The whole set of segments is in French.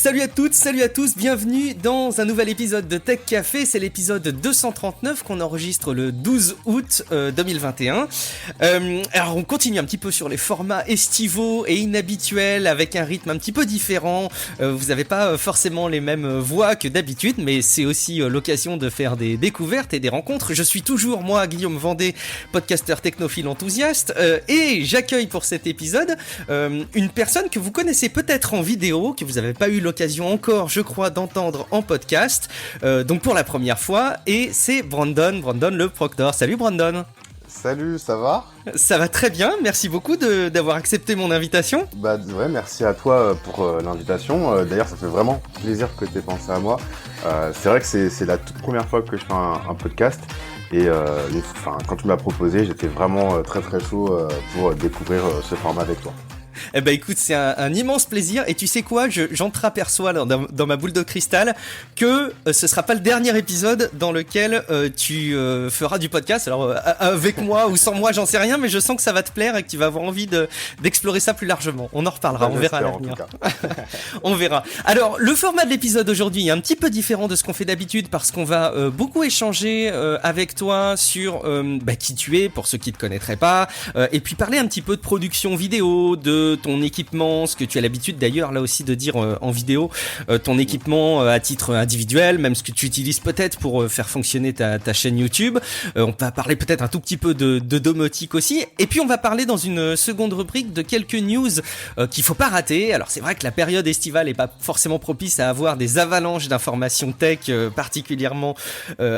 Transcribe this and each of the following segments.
Salut à toutes, salut à tous, bienvenue dans un nouvel épisode de Tech Café, c'est l'épisode 239 qu'on enregistre le 12 août 2021. Alors on continue un petit peu sur les formats estivaux et inhabituels avec un rythme un petit peu différent. Vous n'avez pas forcément les mêmes voix que d'habitude, mais c'est aussi l'occasion de faire des découvertes et des rencontres. Je suis toujours moi, Guillaume Vendée, podcasteur technophile enthousiaste, et j'accueille pour cet épisode une personne que vous connaissez peut-être en vidéo, que vous n'avez pas eu l'occasion encore, je crois, d'entendre en podcast, donc pour la première fois, et c'est Brandon le Proctor. Salut Brandon. Salut, ça va ? Ça va très bien, merci beaucoup d'avoir accepté mon invitation. Bah ouais, merci à toi pour l'invitation. D'ailleurs, ça fait vraiment plaisir que tu aies pensé à moi. C'est vrai que c'est la toute première fois que je fais un podcast. Et quand tu m'as proposé, j'étais vraiment très très chaud pour découvrir ce format avec toi. Eh ben écoute, c'est un immense plaisir, et tu sais quoi, j'entreaperçois dans ma boule de cristal que ce sera pas le dernier épisode dans lequel tu feras du podcast. Alors avec moi ou sans moi, j'en sais rien, mais je sens que ça va te plaire et que tu vas avoir envie d'explorer ça plus largement. On en reparlera, on verra à l'avenir. On verra. Alors le format de l'épisode aujourd'hui est un petit peu différent de ce qu'on fait d'habitude, parce qu'on va beaucoup échanger avec toi sur qui tu es, pour ceux qui te connaîtraient pas, et puis parler un petit peu de production vidéo, de ton équipement, ce que tu as l'habitude d'ailleurs là aussi de dire en vidéo, ton équipement à titre individuel, même ce que tu utilises peut-être pour faire fonctionner ta chaîne YouTube. On va parler peut-être un tout petit peu de domotique aussi, et puis on va parler dans une seconde rubrique de quelques news qu'il faut pas rater. Alors c'est vrai que la période estivale est pas forcément propice à avoir des avalanches d'informations tech particulièrement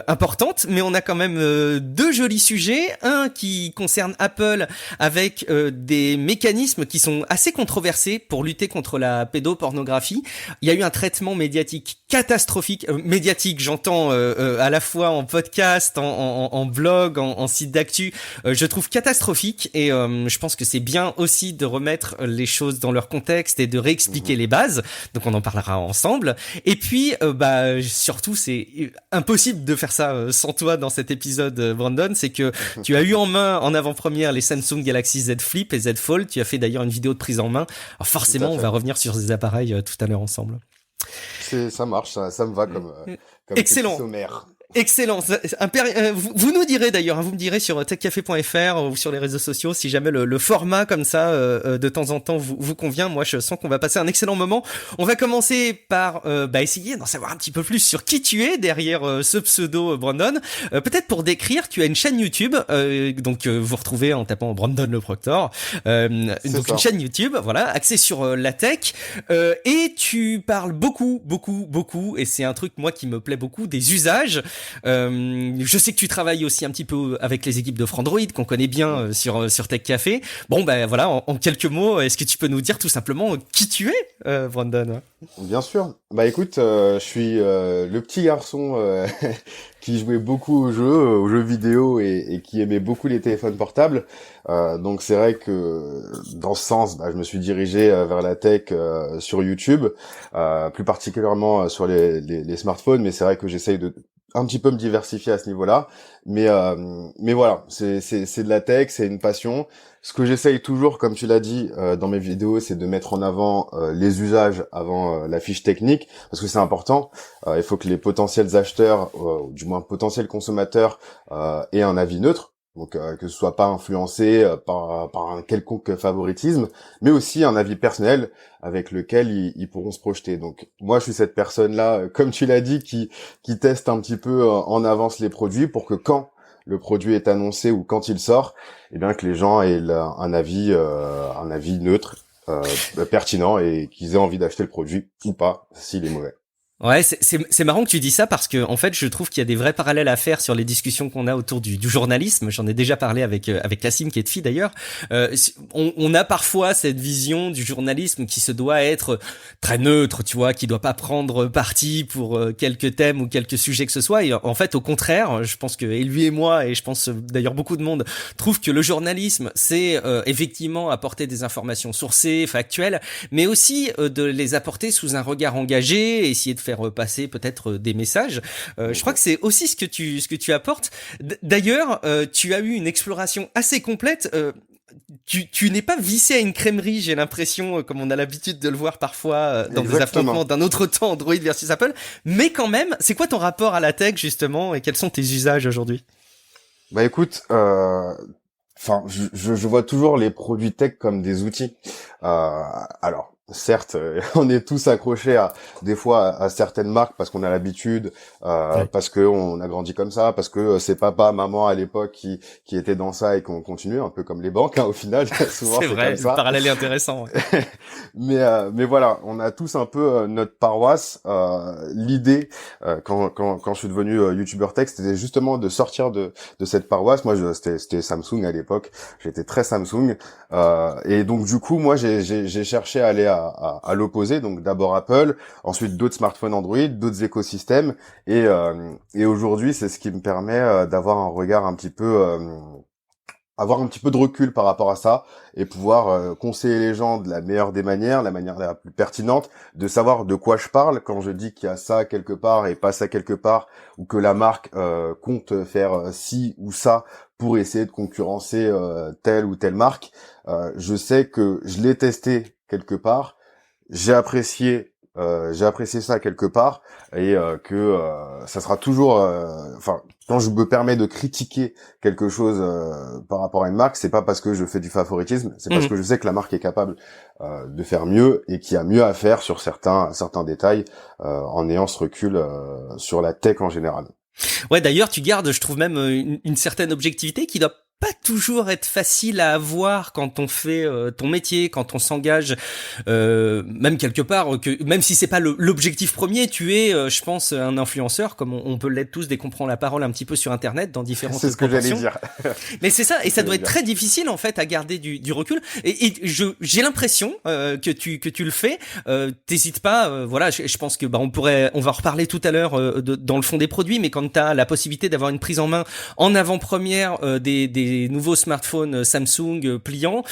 importantes, mais on a quand même deux jolis sujets. Un qui concerne Apple avec des mécanismes qui sont assez controversés pour lutter contre la pédopornographie. Il y a eu un traitement médiatique catastrophique, médiatique j'entends à la fois en podcast, en blog, en site d'actu, je trouve catastrophique, et je pense que c'est bien aussi de remettre les choses dans leur contexte et de réexpliquer les bases, donc on en parlera ensemble. Et puis surtout c'est impossible de faire ça sans toi dans cet épisode, Brandon, c'est que tu as eu en main en avant-première les Samsung Galaxy Z Flip et Z Fold, tu as fait d'ailleurs une vidéo de prise en main. Alors forcément, on va revenir sur ces appareils tout à l'heure ensemble. Ça marche, ça me va comme excellent. Petit sommaire. Excellent. Vous nous direz d'ailleurs, vous me direz sur techcafé.fr ou sur les réseaux sociaux si jamais le format comme ça de temps en temps vous convient. Moi, je sens qu'on va passer un excellent moment. On va commencer par essayer d'en savoir un petit peu plus sur qui tu es derrière ce pseudo, Brandon. Peut-être pour décrire, tu as une chaîne YouTube, donc vous retrouvez en tapant Brandon le Proctor. Donc une chaîne YouTube, voilà, axée sur la tech, et tu parles beaucoup, et c'est un truc moi qui me plaît beaucoup, des usages. Je sais que tu travailles aussi un petit peu avec les équipes de Frandroid qu'on connaît bien sur Tech Café. Bon voilà, en quelques mots, est-ce que tu peux nous dire tout simplement qui tu es, Brandon ? Bien sûr. Bah écoute, je suis le petit garçon qui jouait beaucoup aux jeux vidéo et qui aimait beaucoup les téléphones portables. Donc c'est vrai que dans ce sens, je me suis dirigé vers la tech sur YouTube, plus particulièrement sur les smartphones, mais c'est vrai que j'essaye de un petit peu me diversifier à ce niveau-là, mais voilà, c'est de la tech, c'est une passion. Ce que j'essaye toujours, comme tu l'as dit dans mes vidéos, c'est de mettre en avant les usages avant la fiche technique, parce que c'est important. Il faut que les potentiels acheteurs, ou du moins potentiels consommateurs, aient un avis neutre. Donc que ce soit pas influencé par un quelconque favoritisme, mais aussi un avis personnel avec lequel ils pourront se projeter. Donc moi je suis cette personne-là, comme tu l'as dit, qui teste un petit peu en avance les produits pour que quand le produit est annoncé ou quand il sort, eh bien que les gens aient un avis neutre, pertinent, et qu'ils aient envie d'acheter le produit ou pas s'il est mauvais. Ouais, c'est marrant que tu dis ça, parce que en fait, je trouve qu'il y a des vrais parallèles à faire sur les discussions qu'on a autour du journalisme. J'en ai déjà parlé avec Cassim, qui est de fille d'ailleurs. On a parfois cette vision du journalisme qui se doit être très neutre, tu vois, qui doit pas prendre parti pour quelques thèmes ou quelques sujets que ce soit. Et en fait, au contraire, je pense que et lui et moi, et je pense d'ailleurs beaucoup de monde, trouvent que le journalisme, c'est effectivement apporter des informations sourcées, factuelles, mais aussi de les apporter sous un regard engagé, et essayer de faire passer peut-être des messages. Je crois que c'est aussi ce que tu apportes. D'ailleurs, tu as eu une exploration assez complète. tu n'es pas vissé à une crèmerie, j'ai l'impression, comme on a l'habitude de le voir parfois dans des Exactement. affrontements d'un autre temps, Android versus Apple. Mais quand même, c'est quoi ton rapport à la tech justement et quels sont tes usages aujourd'hui? Bah écoute, enfin, je vois toujours les produits tech comme des outils. Alors, certes, on est tous accrochés à des fois à certaines marques parce qu'on a l'habitude, Ouais. parce que on a grandi comme ça, parce que c'est papa, maman à l'époque qui étaient dans ça et qu'on continue, un peu comme les banques, hein, au final. Souvent C'est c'est vrai, comme le ça. parallèle est intéressant. Ouais. Mais voilà, on a tous un peu notre paroisse. L'idée, quand je suis devenu youtubeur tech, c'était justement de sortir de cette paroisse. Moi, c'était Samsung à l'époque. J'étais très Samsung, et donc du coup, moi, j'ai cherché à aller à l'opposé. Donc d'abord Apple, ensuite d'autres smartphones Android, d'autres écosystèmes, et aujourd'hui, c'est ce qui me permet d'avoir un regard un petit peu avoir un petit peu de recul par rapport à ça et pouvoir conseiller les gens de la meilleure des manières, la manière la plus pertinente, de savoir de quoi je parle quand je dis qu'il y a ça quelque part et pas ça quelque part, ou que la marque compte faire ci ou ça pour essayer de concurrencer telle ou telle marque. Je sais que je l'ai testé quelque part, j'ai apprécié ça quelque part, et que ça sera toujours enfin, quand je me permets de critiquer quelque chose par rapport à une marque, c'est pas parce que je fais du favoritisme, c'est parce que je sais que la marque est capable de faire mieux et qu'il y a mieux à faire sur certains détails, en ayant ce recul sur la tech en général. Ouais, d'ailleurs, tu gardes, je trouve même une certaine objectivité qui doit pas toujours être facile à avoir quand on fait ton métier, quand on s'engage, même quelque part, que même si c'est pas l'objectif premier, tu es, je pense, un influenceur, comme on peut l'être tous dès qu'on prend la parole un petit peu sur Internet dans différentes C'est ce que j'allais proportions. dire. Mais c'est ça, et C'est ce ça que doit j'allais être dire. très difficile en fait à garder du recul. Et j'ai l'impression que tu le fais. T'hésites pas. Voilà, je pense que on va en reparler tout à l'heure dans le fond des produits, mais quand t'as la possibilité d'avoir une prise en main en avant-première des nouveaux smartphones Samsung pliants,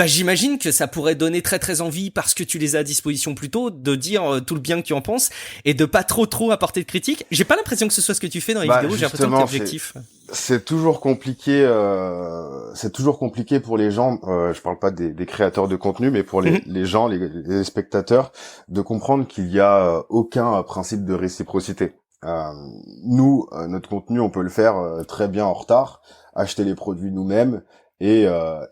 j'imagine que ça pourrait donner très très envie parce que tu les as à disposition plus tôt de dire tout le bien que tu en penses et de pas trop apporter de critiques. J'ai pas l'impression que ce soit ce que tu fais dans les vidéos. J'ai l'impression que t'es Justement, objectif. c'est toujours compliqué. C'est toujours compliqué pour les gens. Je parle pas des créateurs de contenu, mais pour les gens, les spectateurs, de comprendre qu'il y a aucun principe de réciprocité. Nous, notre contenu, on peut le faire très bien en retard, acheter les produits nous-mêmes, et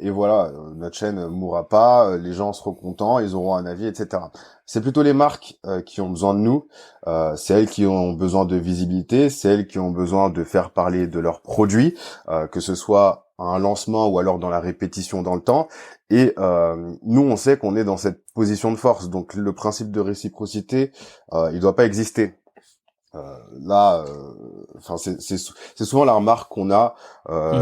voilà, notre chaîne mourra pas, les gens seront contents, ils auront un avis, etc. C'est plutôt les marques qui ont besoin de nous, c'est elles qui ont besoin de visibilité, c'est elles qui ont besoin de faire parler de leurs produits, que ce soit à un lancement ou alors dans la répétition dans le temps. Et nous, on sait qu'on est dans cette position de force, donc le principe de réciprocité, il doit pas exister. Là, enfin, c'est souvent la remarque qu'on a.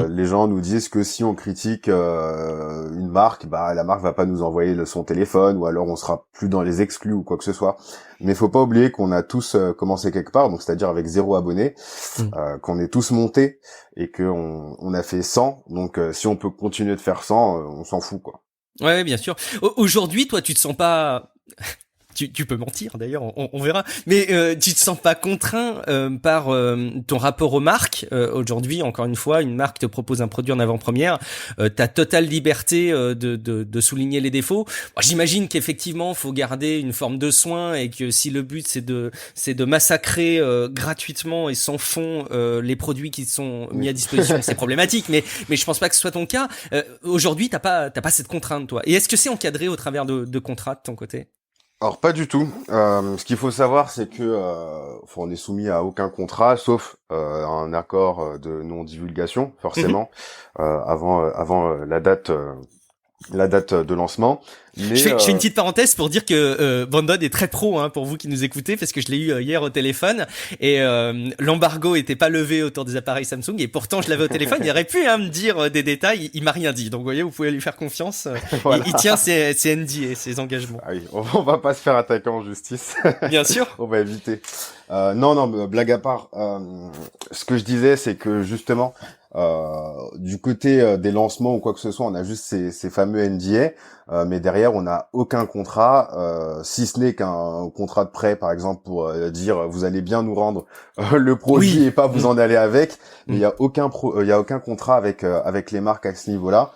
Les gens nous disent que si on critique une marque, la marque va pas nous envoyer son téléphone, ou alors on sera plus dans les exclus ou quoi que ce soit. Mais faut pas oublier qu'on a tous commencé quelque part, donc c'est-à-dire avec 0 abonné, qu'on est tous montés et qu'on on a fait 100. Donc si on peut continuer de faire 100, on s'en fout, quoi. Ouais, bien sûr. Aujourd'hui, toi, tu te sens pas... Tu peux mentir d'ailleurs, on verra. Mais tu te sens pas contraint par ton rapport aux marques. Aujourd'hui, encore une fois, une marque te propose un produit en avant-première. T'as totale liberté de souligner les défauts. Bon, j'imagine qu'effectivement, faut garder une forme de soin et que si le but c'est de massacrer gratuitement et sans fond les produits qui sont mis à disposition, c'est problématique. Mais je pense pas que ce soit ton cas. Aujourd'hui, t'as pas cette contrainte, toi. Et est-ce que c'est encadré au travers de contrats de ton côté? Alors pas du tout. Ce qu'il faut savoir, c'est que on est soumis à aucun contrat, sauf un accord de non-divulgation, forcément, avant la date de lancement. Mais Je fais une petite parenthèse pour dire que Brandon est très pro pour vous qui nous écoutez parce que je l'ai eu hier au téléphone et l'embargo était pas levé autour des appareils Samsung et pourtant je l'avais au téléphone. Il aurait pu me dire des détails, il m'a rien dit. Donc vous voyez, vous pouvez lui faire confiance. voilà. Il tient ses NDA, ses engagements. Ah oui, on va pas se faire attaquer en justice. Bien sûr. On va éviter. Non, blague à part. Ce que je disais, c'est que justement, Du côté des lancements ou quoi que ce soit, on a juste ces fameux NDA, mais derrière on n'a aucun contrat, si ce n'est qu'un contrat de prêt, par exemple, pour dire vous allez bien nous rendre le produit et pas vous en aller avec. Mais il y a aucun contrat avec les marques à ce niveau-là.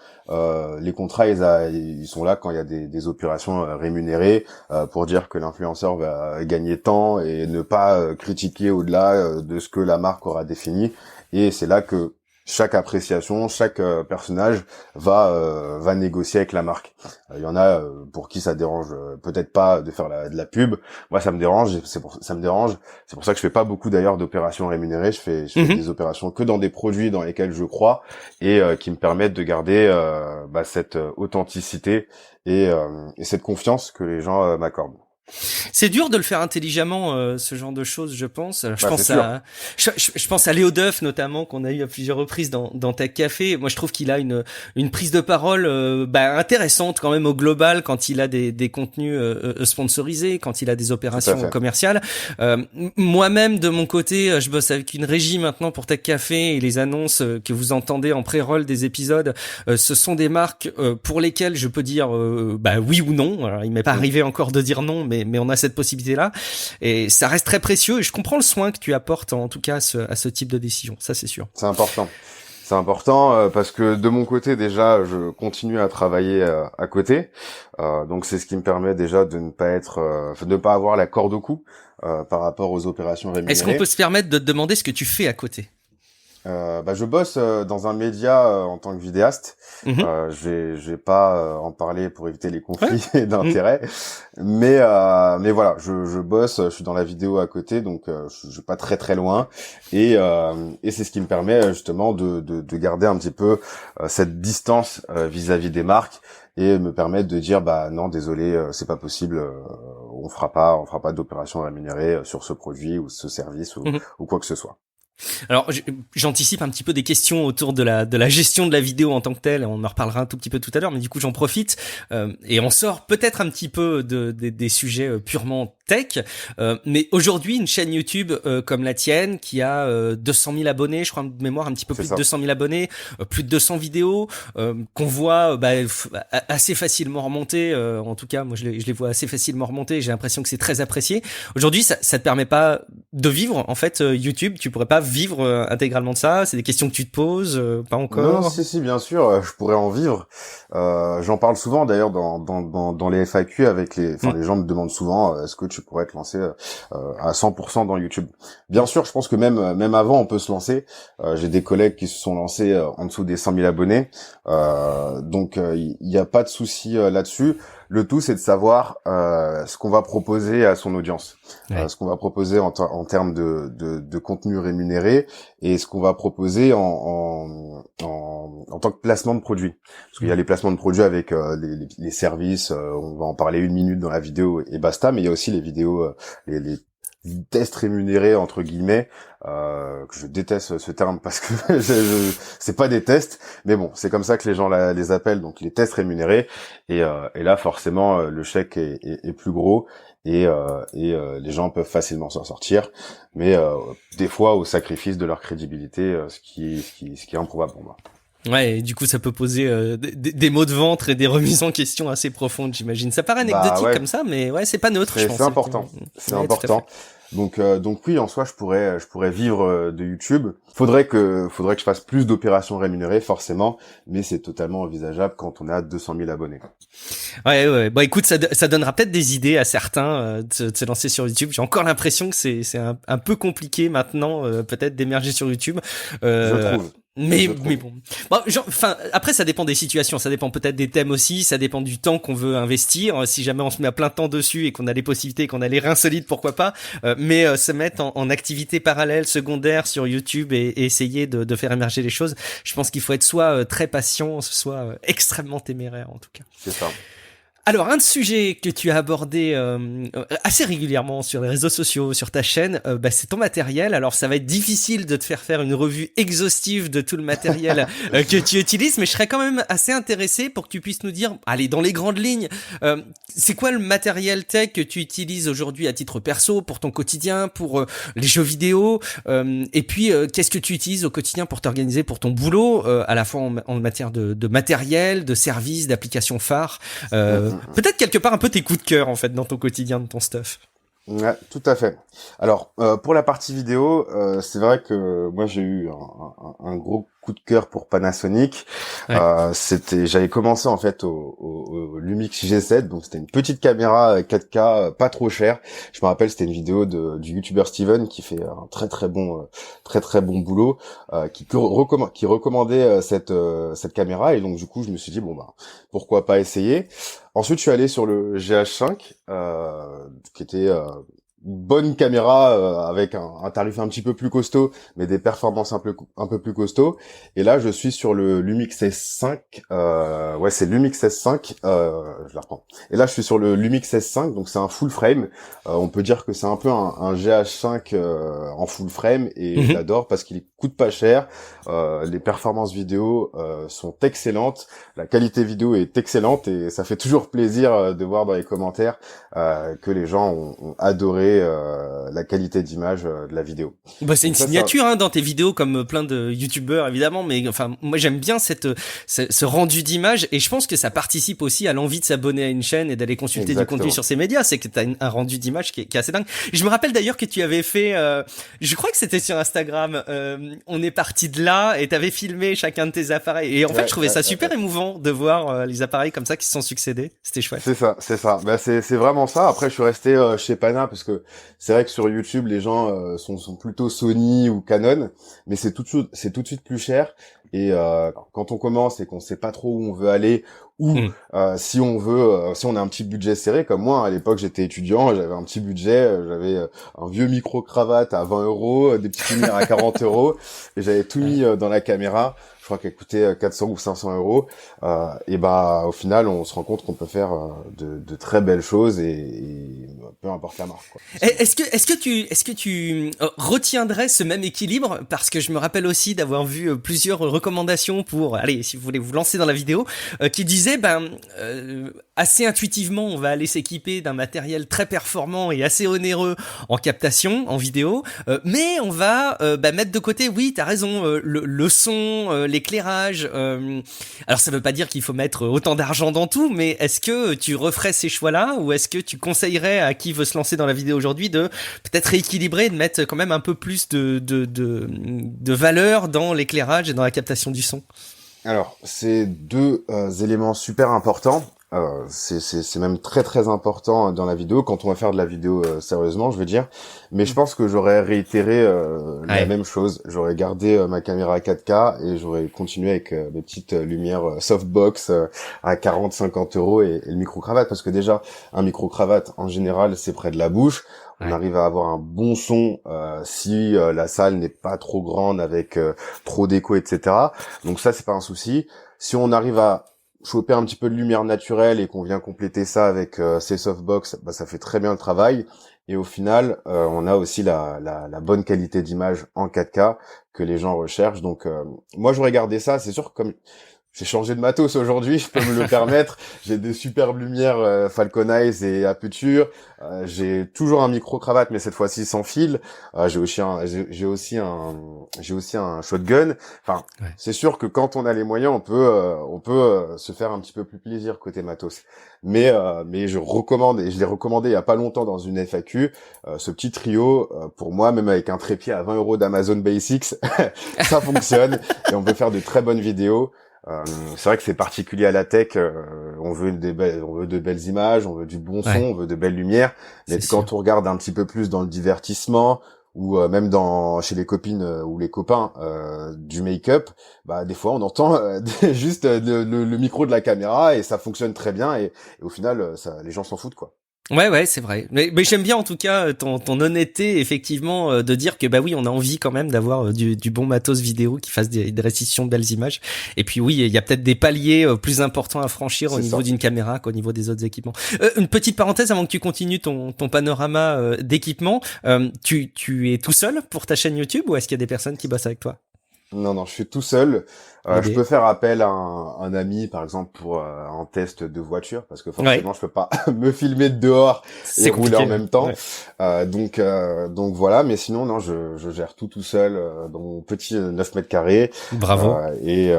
Les contrats, ils sont là quand il y a des opérations rémunérées, pour dire que l'influenceur va gagner tant et ne pas critiquer au-delà de ce que la marque aura défini. Et c'est là que chaque appréciation, chaque personnage va négocier avec la marque. Il y en a pour qui ça dérange peut-être pas de faire de la pub. Moi, ça me dérange. C'est pour ça que je fais pas beaucoup d'ailleurs d'opérations rémunérées. Je fais des opérations que dans des produits dans lesquels je crois et qui me permettent de garder cette authenticité et cette confiance que les gens m'accordent. C'est dur de le faire intelligemment, ce genre de choses, je pense. Alors, je pense à Léo Duff notamment, qu'on a eu à plusieurs reprises dans Tech Café. Moi, je trouve qu'il a une prise de parole intéressante quand même au global quand il a des contenus sponsorisés, quand il a des opérations commerciales. Moi-même, de mon côté, je bosse avec une régie maintenant pour Tech Café et les annonces que vous entendez en pré-roll des épisodes, ce sont des marques pour lesquelles je peux dire oui ou non. Alors, il m'est pas arrivé encore de dire non, mais on a cette possibilité-là, et ça reste très précieux, et je comprends le soin que tu apportes, en tout cas, à ce type de décision, ça c'est sûr. C'est important. C'est important parce que de mon côté, déjà, je continue à travailler à côté, donc c'est ce qui me permet déjà de ne pas avoir la corde au cou par rapport aux opérations rémunérées. Est-ce qu'on peut se permettre de te demander ce que tu fais à côté? Je bosse dans un média en tant que vidéaste. Je vais pas en parler pour éviter les conflits d'intérêts, mais voilà, je bosse, je suis dans la vidéo à côté, donc je suis pas très très loin, et c'est ce qui me permet justement de garder un petit peu cette distance vis-à-vis des marques et me permettre de dire non, désolé, c'est pas possible, on fera pas d'opération rémunérée sur ce produit ou ce service ou quoi que ce soit. Alors, j'anticipe un petit peu des questions autour de la gestion de la vidéo en tant que telle. On en reparlera un tout petit peu tout à l'heure, mais du coup, j'en profite et on sort peut-être un petit peu des sujets purement tech. Mais aujourd'hui, une chaîne YouTube comme la tienne, qui a 200 000 abonnés, je crois de mémoire, un petit peu plus de 200 000 abonnés, plus de 200 vidéos, qu'on voit assez facilement remonter. En tout cas, moi, je les vois assez facilement remonter. J'ai l'impression que c'est très apprécié. Aujourd'hui, ça te permet pas de vivre, en fait, YouTube. Tu pourrais pas vivre intégralement de ça? C'est des questions que tu te poses, pas encore? Non, si, bien sûr, je pourrais en vivre. J'en parle souvent d'ailleurs dans les FAQ avec les gens me demandent souvent est-ce que tu pourrais te lancer à 100% dans YouTube. Bien sûr, je pense que même avant on peut se lancer. J'ai des collègues qui se sont lancés en dessous des 100 000 abonnés, donc il n'y a pas de souci là-dessus. Le tout, c'est de savoir ce qu'on va proposer à son audience, ce qu'on va proposer en termes de contenu rémunéré et ce qu'on va proposer en tant que placement de produit. Parce qu'il y a les placements de produits avec les services, on va en parler une minute dans la vidéo et basta, mais il y a aussi les vidéos, les tests rémunérés entre guillemets, que je déteste ce terme parce que c'est pas des tests, mais bon, c'est comme ça que les gens les appellent, donc les tests rémunérés, et là forcément le chèque est plus gros et les gens peuvent facilement s'en sortir, mais des fois au sacrifice de leur crédibilité, ce qui est improbable pour moi. Ouais, et du coup, ça peut poser des maux de ventre et des remises en question assez profondes, j'imagine. Ça paraît anecdotique comme ça, mais ouais, c'est pas neutre, je pense. C'est important. C'est important. Donc oui, en soi, je pourrais vivre de YouTube. Faudrait que je fasse plus d'opérations rémunérées, forcément, mais c'est totalement envisageable quand on a 200 000 abonnés. Ouais. Bon, écoute, ça donnera peut-être des idées à certains de se lancer sur YouTube. J'ai encore l'impression que c'est un peu compliqué maintenant, peut-être d'émerger sur YouTube. Je trouve. Mais bon, après ça dépend des situations, ça dépend peut-être des thèmes aussi, ça dépend du temps qu'on veut investir. Si jamais on se met à plein temps dessus et qu'on a les possibilités, qu'on a les reins solides, pourquoi pas. Mais se mettre en activité parallèle, secondaire sur YouTube et essayer de faire émerger les choses, je pense qu'il faut être soit très patient, soit extrêmement téméraire en tout cas. C'est ça. Alors, un sujet que tu as abordé assez régulièrement sur les réseaux sociaux, sur ta chaîne, c'est ton matériel. Alors, ça va être difficile de te faire une revue exhaustive de tout le matériel que tu utilises, mais je serais quand même assez intéressé pour que tu puisses nous dire, allez, dans les grandes lignes, c'est quoi le matériel tech que tu utilises aujourd'hui à titre perso, pour ton quotidien, pour les jeux vidéo, et puis qu'est-ce que tu utilises au quotidien pour t'organiser pour ton boulot, à la fois en matière de matériel, de services, d'applications phares. Peut-être quelque part un peu tes coups de cœur en fait dans ton quotidien, de ton stuff. Ouais, tout à fait. Alors, pour la partie vidéo, c'est vrai que moi j'ai eu un gros coup de cœur pour Panasonic. Ouais. J'avais commencé en fait au Lumix G7, donc c'était une petite caméra 4K, pas trop chère. Je me rappelle, c'était une vidéo du youtubeur Steven qui fait un très très bon boulot, qui recommandait cette caméra, et donc du coup je me suis dit bon bah pourquoi pas essayer. Ensuite, je suis allé sur le GH5, qui était bonne caméra avec un tarif un petit peu plus costaud, mais des performances un peu plus costauds. Et là, je suis sur le Lumix S5. Ouais, c'est Lumix S5. Je la reprends. Et là, je suis sur le Lumix S5, donc c'est un full frame. On peut dire que c'est un peu un GH5 en full frame, et je l'adore parce qu'il coûte pas cher. Les performances vidéo sont excellentes. La qualité vidéo est excellente, et ça fait toujours plaisir de voir dans les commentaires que les gens ont adoré la qualité d'image de la vidéo. Bah, c'est Donc une signature hein, dans tes vidéos, comme plein de youtubeurs évidemment, mais enfin moi j'aime bien ce rendu d'image, et je pense que ça participe aussi à l'envie de s'abonner à une chaîne et d'aller consulter Exactement. du contenu sur ces médias, c'est que t'as un rendu d'image qui est assez dingue. Et je me rappelle d'ailleurs que tu avais fait, je crois que c'était sur Instagram, on est parti de là, et t'avais filmé chacun de tes appareils, et en fait je trouvais ça super émouvant de voir les appareils comme ça qui se sont succédés, c'était chouette. C'est ça. Bah c'est vraiment ça. Après, je suis resté chez Pana parce que c'est vrai que sur YouTube, les gens sont plutôt Sony ou Canon, mais c'est tout de suite plus cher. Et quand on commence et qu'on sait pas trop où on veut aller, ou si on a un petit budget serré, comme moi à l'époque j'étais étudiant, j'avais un petit budget, j'avais un vieux micro cravate à 20 euros, des petites lumières à 40 euros, et j'avais tout mis dans la caméra. Je crois qu'elle coûtait 400 ou 500 euros. Et bah, au final, on se rend compte qu'on peut faire de très belles choses, et peu importe la marque, quoi. Est-ce que tu retiendrais ce même équilibre, parce que je me rappelle aussi d'avoir vu plusieurs recommandations pour, allez, si vous voulez vous lancer dans la vidéo, qui disaient assez intuitivement on va aller s'équiper d'un matériel très performant et assez onéreux en captation, en vidéo, mais on va mettre de côté, oui t'as raison, le son, l'éclairage. Alors ça veut pas dire qu'il faut mettre autant d'argent dans tout, mais est-ce que tu referais ces choix-là, ou est-ce que tu conseillerais à qui veut se lancer dans la vidéo aujourd'hui de peut-être rééquilibrer, de mettre quand même un peu plus de valeur dans l'éclairage et dans la captation du son? Alors, c'est deux éléments super importants. C'est même très très important dans la vidéo, quand on va faire de la vidéo sérieusement, je veux dire. Mais je pense que j'aurais réitéré la même chose. J'aurais gardé ma caméra 4K, et j'aurais continué avec mes petites lumières softbox à 40-50 euros, et le micro-cravate, parce que déjà, un micro-cravate, en général, c'est près de la bouche. On arrive à avoir un bon son si la salle n'est pas trop grande avec trop d'écho, etc. Donc ça, c'est pas un souci. Si on arrive à choper un petit peu de lumière naturelle et qu'on vient compléter ça avec ces softbox, bah ça fait très bien le travail. Et au final, on a aussi la bonne qualité d'image en 4K que les gens recherchent. Donc moi, j'aurais gardé ça. C'est sûr que comme j'ai changé de matos aujourd'hui, je peux me le permettre. J'ai des superbes lumières Falcon Eyes et Aputure. J'ai toujours un micro-cravate, mais cette fois-ci sans fil. J'ai aussi un shotgun. Enfin, c'est sûr que quand on a les moyens, on peut se faire un petit peu plus plaisir côté matos. Mais je recommande, et je l'ai recommandé il y a pas longtemps dans une FAQ, ce petit trio, pour moi, même avec un trépied à 20 euros d'Amazon Basics, ça fonctionne, et on peut faire de très bonnes vidéos. C'est vrai que c'est particulier à la tech. On veut de belles images, on veut du bon son, on veut de belles lumières. Mais quand on regarde un petit peu plus dans le divertissement, ou même chez les copines ou les copains, du make-up, bah des fois on entend juste le micro de la caméra, et ça fonctionne très bien, et au final les gens s'en foutent, quoi. Ouais, c'est vrai. Mais j'aime bien en tout cas ton honnêteté, effectivement, de dire que bah oui, on a envie quand même d'avoir du bon matos vidéo qui fasse des restitutions de belles images. Et puis oui, il y a peut-être des paliers plus importants à franchir au C'est niveau ça. d'une caméra qu'au niveau des autres équipements. Une petite parenthèse avant que tu continues ton panorama d'équipement. Tu es tout seul pour ta chaîne YouTube ou est-ce qu'il y a des personnes qui bossent avec toi? Non, je suis tout seul. Je Ok. peux faire appel à un ami, par exemple, pour un test de voiture, parce que Ouais, forcément, je peux pas me filmer de dehors et c'est rouler en compliqué. même temps. Ouais. Donc voilà. Mais sinon, non, je gère tout seul dans mon petit 9 mètres carrés. Bravo. Et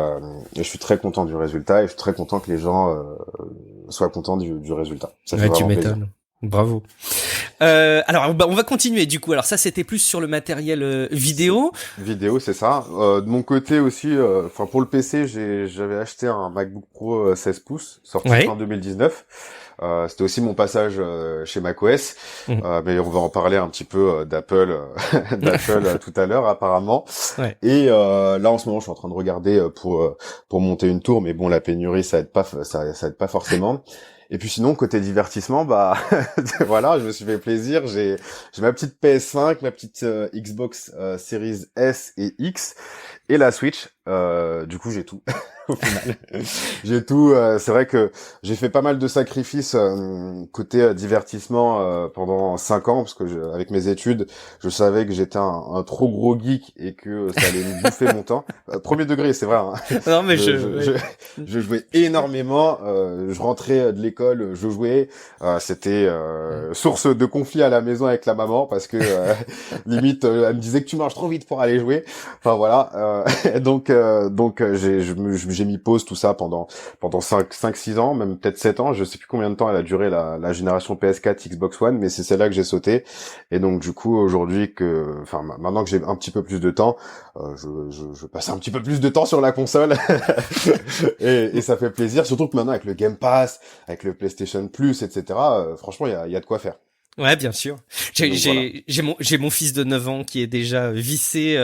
je suis très content du résultat et je suis très content que les gens soient contents du résultat. Ça fait Ouais, tu vraiment plaisir. m'étonnes. Bravo. Alors, bah, on va continuer du coup. Alors ça, c'était plus sur le matériel C'est- vidéo. Vidéo, c'est ça. De mon côté aussi, enfin pour le PC, j'avais acheté un MacBook Pro 16 pouces, sorti fin Ouais. 2019. C'était aussi mon passage chez macOS, Mhm. mais on va en parler un petit peu d'Apple, d'Apple tout à l'heure apparemment. Ouais. Et là en ce moment, je suis en train de regarder pour monter une tour, mais bon, la pénurie ça aide pas forcément. Et puis sinon côté divertissement, bah voilà, je me suis fait plaisir. J'ai ma petite PS5, ma petite Xbox Series S et X et la Switch. Du coup, j'ai tout au final. J'ai tout. C'est vrai que j'ai fait pas mal de sacrifices côté divertissement pendant 5 ans parce que avec mes études, je savais que j'étais un trop gros geek et que ça allait me bouffer mon temps. Premier degré, c'est vrai. Hein. Non, mais Je, je, je, ouais. je jouais énormément. Je rentrais de l'école, je jouais. C'était source de conflit à la maison avec la maman parce que limite elle me disait que tu marches trop vite pour aller jouer. Enfin voilà. J'ai mis pause tout ça pendant 5 6 ans, même peut-être 7 ans. Je sais plus combien de temps elle a duré la génération PS4 Xbox One, mais c'est celle-là que j'ai sauté. Et donc du coup aujourd'hui maintenant que j'ai un petit peu plus de temps, je passe un petit peu plus de temps sur la console et ça fait plaisir, surtout que maintenant avec le Game Pass, avec le PlayStation Plus, etc. Franchement, il y a de quoi faire. Ouais, bien sûr. Donc voilà. J'ai mon fils de 9 ans qui est déjà vissé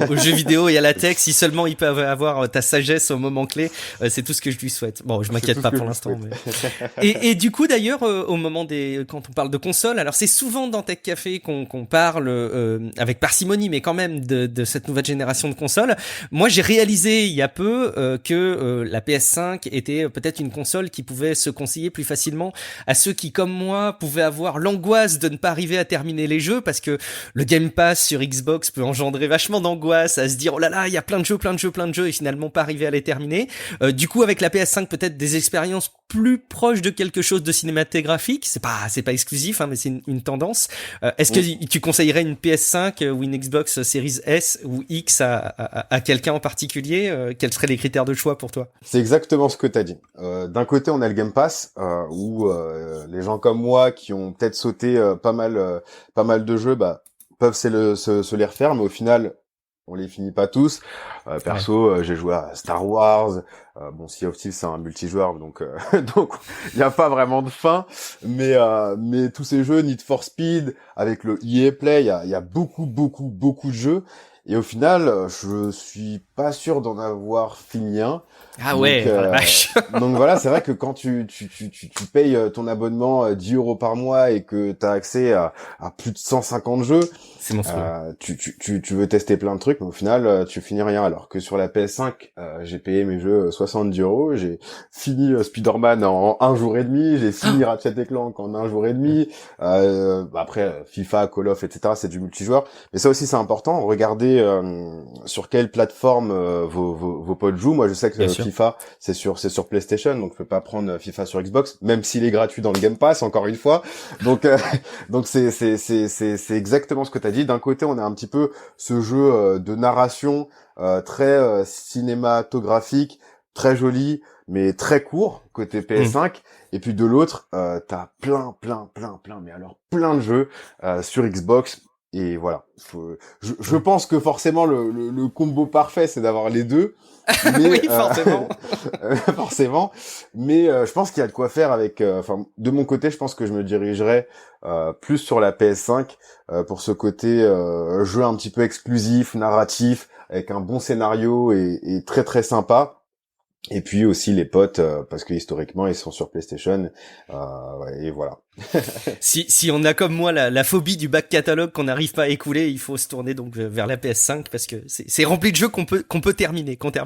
aux jeux vidéo et à la tech. Si seulement il peut avoir ta sagesse au moment clé, c'est tout ce que je lui souhaite. Bon, je C'est m'inquiète tout ce pas que pour je l'instant, souhaite. mais et du coup d'ailleurs au moment quand on parle de console, alors c'est souvent dans Tech Café qu'on parle avec parcimonie, mais quand même de cette nouvelle génération de consoles. Moi, j'ai réalisé il y a peu que la PS5 était peut-être une console qui pouvait se conseiller plus facilement à ceux qui, comme moi, pouvaient avoir l'angoisse de ne pas arriver à terminer les jeux parce que le Game Pass sur Xbox peut engendrer vachement d'angoisse à se dire oh là là, il y a plein de jeux, et finalement pas arriver à les terminer. Du coup, avec la PS5, peut-être des expériences plus proches de quelque chose de cinématographique. C'est pas exclusif, hein, mais c'est une tendance. Est-ce Mm. que tu conseillerais une PS5 ou une Xbox Series S ou X à quelqu'un en particulier? Quels seraient les critères de choix pour toi? C'est exactement ce que tu as dit. D'un côté, on a le Game Pass, où les gens comme moi qui ont peut-être sauté pas mal de jeux, bah, peuvent se les refaire, mais au final, on les finit pas tous. Ouais. Perso, j'ai joué à Star Wars. Bon, Sea of Thieves, c'est un multijoueur, donc donc il n'y a pas vraiment de fin. Mais tous ces jeux, Need for Speed, avec le EA Play, il y a beaucoup de jeux. Et au final, je suis pas sûr d'en avoir fini un. Ah Donc, ouais, oh la euh, vache. donc voilà, c'est vrai que quand tu payes ton abonnement 10 euros par mois et que tu as accès à plus de 150 jeux, C'est monstrueux. tu veux tester plein de trucs, mais au final, tu finis rien. Alors que sur la PS5, j'ai payé mes jeux 70 euros, j'ai fini Spider-Man en un jour et demi, j'ai fini Ratchet et Clank en un jour et demi. Après, FIFA, Call of, etc., c'est du multijoueur. Mais ça aussi, c'est important. Regardez sur quelle plateforme vos potes jouent. Moi, je sais que Bien sûr. FIFA, c'est sur PlayStation, donc je peux pas prendre FIFA sur Xbox, même s'il est gratuit dans le Game Pass, encore une fois. Donc, donc c'est exactement ce que tu as dit. D'un côté, on a un petit peu ce jeu de narration très cinématographique, très joli, mais très court côté Mm. PS5. Et puis de l'autre, t'as mais alors plein de jeux sur Xbox. Et voilà, je Ouais. pense que forcément le combo parfait, c'est d'avoir les deux, mais Oui, forcément. forcément. Mais je pense qu'il y a de quoi faire avec. Enfin, de mon côté, je pense que je me dirigerais plus sur la PS5 pour ce côté jeu un petit peu exclusif, narratif, avec un bon scénario et très très sympa. Et puis aussi les potes, parce que historiquement ils sont sur PlayStation, ouais, et voilà. Si on a comme moi la phobie du back catalogue qu'on n'arrive pas à écouler, il faut se tourner donc vers la PS5 parce que c'est rempli de jeux qu'on termine en tout cas.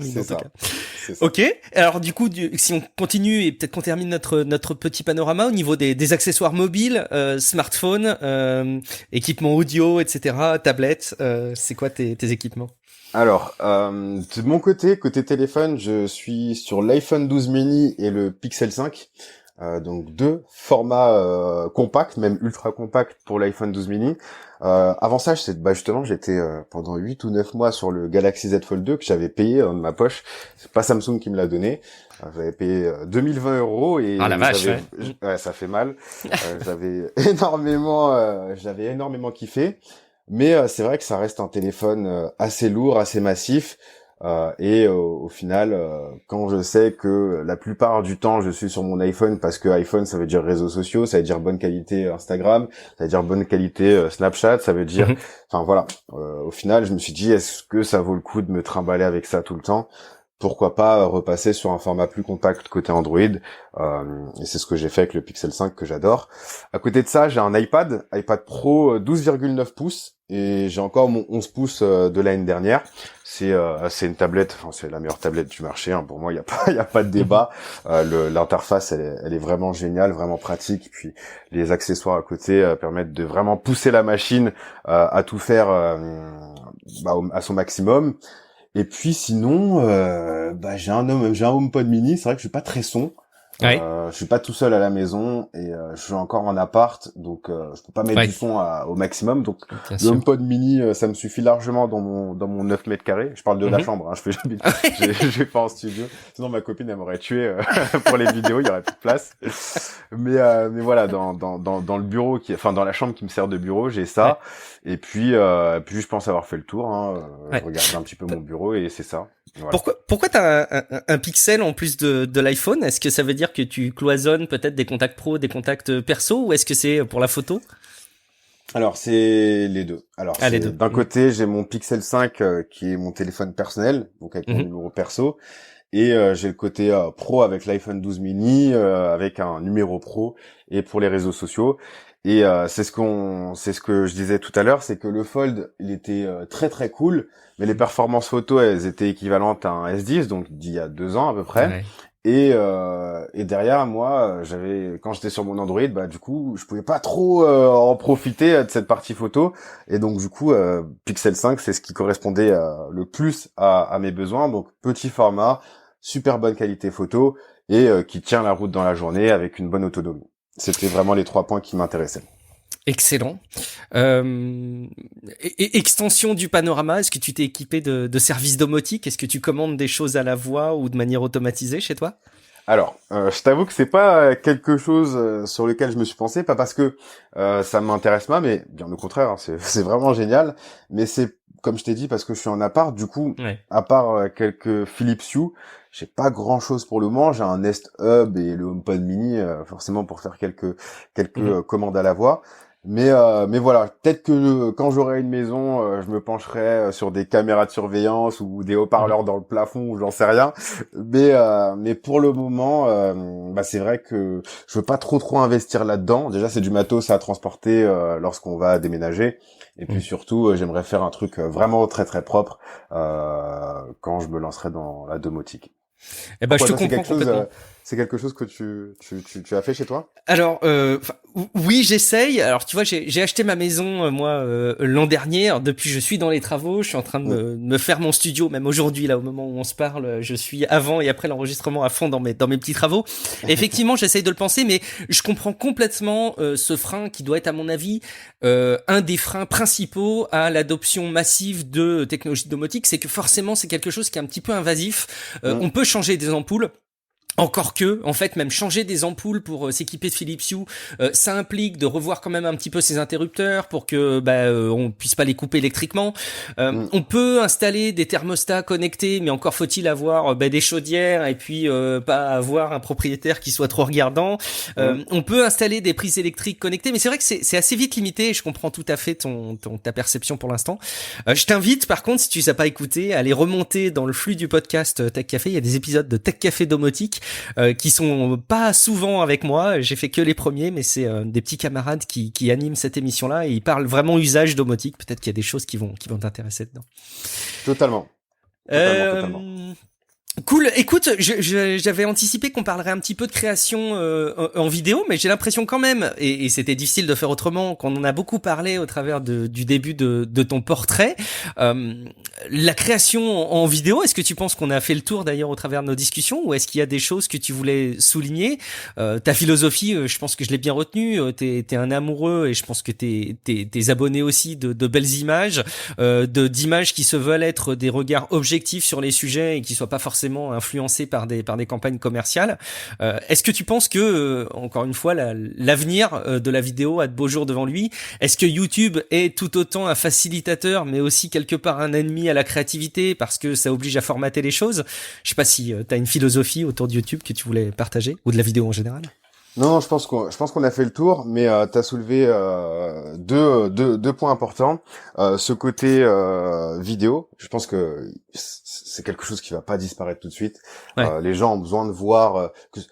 C'est ça. Ok. Alors du coup, si on continue et peut-être qu'on termine notre petit panorama au niveau des accessoires mobiles, smartphones, équipements audio, etc., tablettes, c'est quoi tes équipements? Alors, de mon côté téléphone, je suis sur l'iPhone 12 mini et le Pixel 5. Donc deux formats compacts, même ultra compacts pour l'iPhone 12 mini. Avant ça, justement, j'étais pendant 8 ou 9 mois sur le Galaxy Z Fold 2 que j'avais payé de ma poche. C'est pas Samsung qui me l'a donné. J'avais payé 2020 € et Ah la vache, ouais. ouais, ça fait mal. J'avais énormément kiffé. Mais c'est vrai que ça reste un téléphone assez lourd, assez massif. Et au final, quand je sais que la plupart du temps je suis sur mon iPhone, parce que iPhone ça veut dire réseaux sociaux, ça veut dire bonne qualité Instagram, ça veut dire bonne qualité Snapchat, ça veut dire, enfin voilà. Au final, je me suis dit, est-ce que ça vaut le coup de me trimballer avec ça tout le temps? Pourquoi pas repasser sur un format plus compact côté Android, et c'est ce que j'ai fait avec le Pixel 5 que j'adore. À côté de ça, j'ai un iPad Pro 12,9 pouces et j'ai encore mon 11 pouces de l'année dernière. C'est une tablette, enfin c'est la meilleure tablette du marché, hein. Pour moi, il y a pas de débat. L'interface elle est vraiment géniale, vraiment pratique, puis les accessoires à côté permettent de vraiment pousser la machine à tout faire à son maximum. Et puis sinon, j'ai un HomePod mini. C'est vrai que je suis pas très son. Ouais. Je suis pas tout seul à la maison et je suis encore en appart, donc je peux pas mettre du son au maximum. Donc bien le HomePod mini, ça me suffit largement dans mon 9 mètres carrés. Je parle de la chambre, hein, je vais pas en studio. Sinon ma copine elle m'aurait tué pour les vidéos, il y aurait plus de place. Mais voilà, dans le bureau dans la chambre qui me sert de bureau, j'ai ça. Ouais. Et puis je pense avoir fait le tour, hein. Je regarde un petit peu mon bureau et c'est ça. Voilà. Pourquoi t'as un Pixel en plus de l'iPhone? Est-ce que ça veut dire que tu cloisonnes peut-être des contacts pro, des contacts perso, ou est-ce que c'est pour la photo? Alors c'est les deux. Alors d'un côté j'ai mon Pixel 5 qui est mon téléphone personnel, donc avec mon numéro perso, et j'ai le côté pro avec l'iPhone 12 mini avec un numéro pro et pour les réseaux sociaux. Et c'est ce que je disais tout à l'heure, c'est que le Fold il était très très cool, mais les performances photo elles étaient équivalentes à un S10, donc d'il y a 2 ans à peu près. Ouais. Et derrière moi, quand j'étais sur mon Android, du coup, je pouvais pas trop en profiter de cette partie photo. Et donc du coup, Pixel 5, c'est ce qui correspondait le plus à mes besoins. Donc petit format, super bonne qualité photo et qui tient la route dans la journée avec une bonne autonomie. C'était vraiment les 3 points qui m'intéressaient. Excellent. Extension du panorama, est-ce que tu t'es équipé de services domotiques? Est-ce que tu commandes des choses à la voix ou de manière automatisée chez toi? Alors, je t'avoue que c'est pas quelque chose sur lequel je me suis pensé, pas parce que ça m'intéresse pas, mais bien au contraire, hein, c'est vraiment génial. Mais c'est, comme je t'ai dit, parce que je suis en appart, du coup, à part quelques Philips Hue, j'ai pas grand chose pour le moment. J'ai un Nest Hub et le HomePod mini, forcément pour faire quelques commandes à la voix. Mais voilà, peut-être que quand j'aurai une maison, je me pencherai sur des caméras de surveillance ou des haut-parleurs dans le plafond ou j'en sais rien. Mais pour le moment, c'est vrai que je veux pas trop investir là-dedans. Déjà, c'est du matos à transporter lorsqu'on va déménager. Et puis surtout, j'aimerais faire un truc vraiment très très propre quand je me lancerai dans la domotique. Eh ben, je te comprends complètement. C'est quelque chose que tu as fait chez toi? Alors, oui, j'essaye. Alors, tu vois, j'ai acheté ma maison, moi, l'an dernier. Alors, depuis, je suis dans les travaux. Je suis en train de me faire mon studio. Même aujourd'hui, là, au moment où on se parle, je suis avant et après l'enregistrement à fond dans mes petits travaux. Et effectivement, j'essaye de le penser, mais je comprends complètement ce frein qui doit être, à mon avis, un des freins principaux à l'adoption massive de technologies domotiques. C'est que forcément, c'est quelque chose qui est un petit peu invasif. On peut changer des ampoules. Encore que, en fait, même changer des ampoules pour s'équiper de Philips Hue, ça implique de revoir quand même un petit peu ses interrupteurs pour que on puisse pas les couper électriquement. On peut installer des thermostats connectés, mais encore faut-il avoir des chaudières et puis pas avoir un propriétaire qui soit trop regardant. On peut installer des prises électriques connectées, mais c'est vrai que c'est assez vite limité. Et je comprends tout à fait ta perception pour l'instant. Je t'invite, par contre, si tu les as pas écoutés, à aller remonter dans le flux du podcast Tech Café. Il y a des épisodes de Tech Café domotique qui sont pas souvent avec moi. J'ai fait que les premiers, mais c'est des petits camarades qui animent cette émission-là et ils parlent vraiment usage domotique. Peut-être qu'il y a des choses qui vont t'intéresser dedans. Totalement. Totalement. Cool. Écoute, j'avais anticipé qu'on parlerait un petit peu de création en vidéo, mais j'ai l'impression quand même, et c'était difficile de faire autrement, qu'on en a beaucoup parlé au travers du début de ton portrait. La création en vidéo, est-ce que tu penses qu'on a fait le tour d'ailleurs au travers de nos discussions, ou est-ce qu'il y a des choses que tu voulais souligner? Ta philosophie, je pense que je l'ai bien retenue. T'es un amoureux, et je pense que t'es abonné aussi de belles images, d'images qui se veulent être des regards objectifs sur les sujets et qui soient pas forcément influencé par des campagnes commerciales. Est-ce que tu penses que, encore une fois, l'avenir de la vidéo a de beaux jours devant lui? Est-ce que YouTube est tout autant un facilitateur, mais aussi quelque part un ennemi à la créativité parce que ça oblige à formater les choses? Je sais pas si tu as une philosophie autour de YouTube que tu voulais partager, ou de la vidéo en général. Non, je pense qu'on a fait le tour, mais tu as soulevé deux points importants. Ce côté vidéo, je pense que c'est quelque chose qui va pas disparaître tout de suite. Ouais. Les gens ont besoin de voir.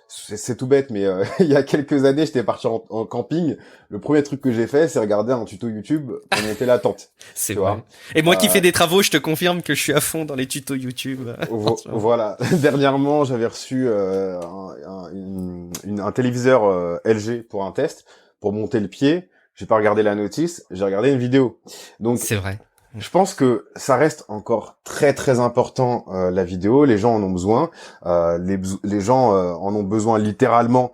C'est tout bête, mais il y a quelques années, j'étais parti en camping. Le premier truc que j'ai fait, c'est regarder un tuto YouTube pour monter la tente. C'est vrai. Et moi qui fais des travaux, je te confirme que je suis à fond dans les tutos YouTube. Voilà. Dernièrement, j'avais reçu un téléviseur LG pour un test, pour monter le pied. J'ai pas regardé la notice, j'ai regardé une vidéo. Donc c'est vrai. Je pense que ça reste encore très très important, la vidéo. Les gens en ont besoin. Les gens en ont besoin littéralement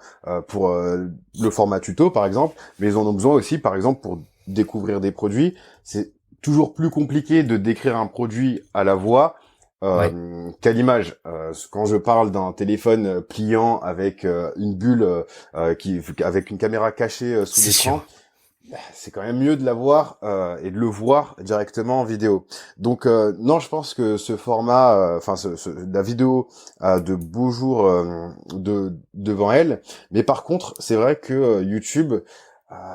pour le format tuto par exemple, mais ils en ont besoin aussi par exemple pour découvrir des produits. C'est toujours plus compliqué de décrire un produit à la voix qu'à l'image. Quand je parle d'un téléphone pliant avec une bulle avec une caméra cachée sous l'écran, c'est quand même mieux de la voir et de le voir directement en vidéo. Donc non, je pense que ce format, la vidéo a de beaux jours devant elle. Mais par contre, c'est vrai que YouTube,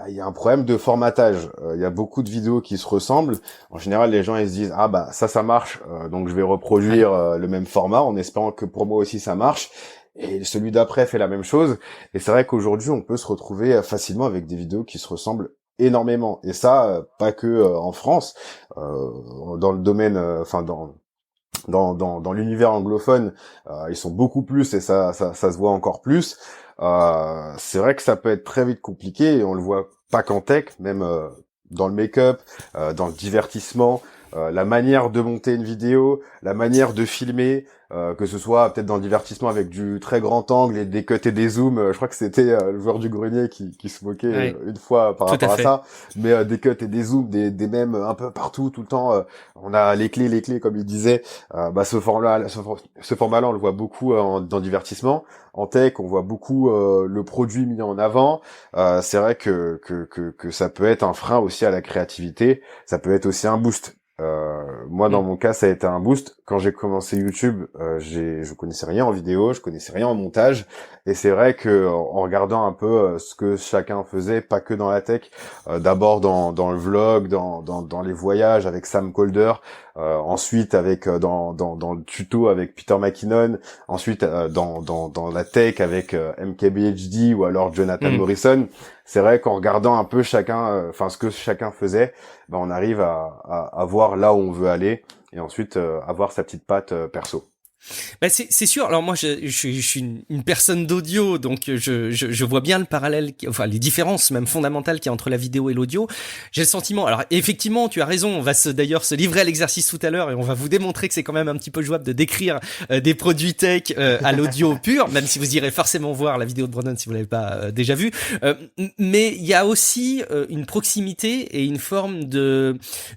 il y a un problème de formatage. Il y a beaucoup de vidéos qui se ressemblent. En général, les gens ils se disent ça marche, donc je vais reproduire le même format en espérant que pour moi aussi ça marche. Et celui d'après fait la même chose. Et c'est vrai qu'aujourd'hui, on peut se retrouver facilement avec des vidéos qui se ressemblent énormément. Et ça, pas que en France, dans le domaine, dans l'univers anglophone, ils sont beaucoup plus et ça se voit encore plus. C'est vrai que ça peut être très vite compliqué et on le voit pas qu'en tech, même dans le make-up, dans le divertissement. La manière de monter une vidéo, la manière de filmer, que ce soit peut-être dans le divertissement avec du très grand angle et des cuts et des zooms. Je crois que c'était le joueur du grenier qui se moquait une fois par rapport à ça. Mais des cuts et des zooms, des mèmes un peu partout, tout le temps. On a les clés, comme il disait. Ce format-là, on le voit beaucoup dans le divertissement. En tech, on voit beaucoup le produit mis en avant. C'est vrai que ça peut être un frein aussi à la créativité. Ça peut être aussi un boost. Moi, dans mon cas, ça a été un boost. Quand j'ai commencé YouTube, je connaissais rien en vidéo, je connaissais rien en montage, et c'est vrai que en regardant un peu ce que chacun faisait, pas que dans la tech, d'abord dans le vlog, dans les voyages avec Sam Colder, ensuite avec dans le tuto avec Peter McKinnon, ensuite dans la tech avec MKBHD ou alors Jonathan Morrison. C'est vrai qu'en regardant un peu chacun, ce que chacun faisait, on arrive à voir là où on veut aller et ensuite avoir sa petite patte perso. C'est sûr. Alors moi, je suis une personne d'audio, donc je vois bien le parallèle, enfin les différences même fondamentales qu'il y a entre la vidéo et l'audio. J'ai le sentiment. Alors effectivement, tu as raison. On va d'ailleurs se livrer à l'exercice tout à l'heure et on va vous démontrer que c'est quand même un petit peu jouable de décrire des produits tech à l'audio pur, même si vous irez forcément voir la vidéo de Brandon si vous l'avez pas déjà vue. Mais il y a aussi une proximité et une forme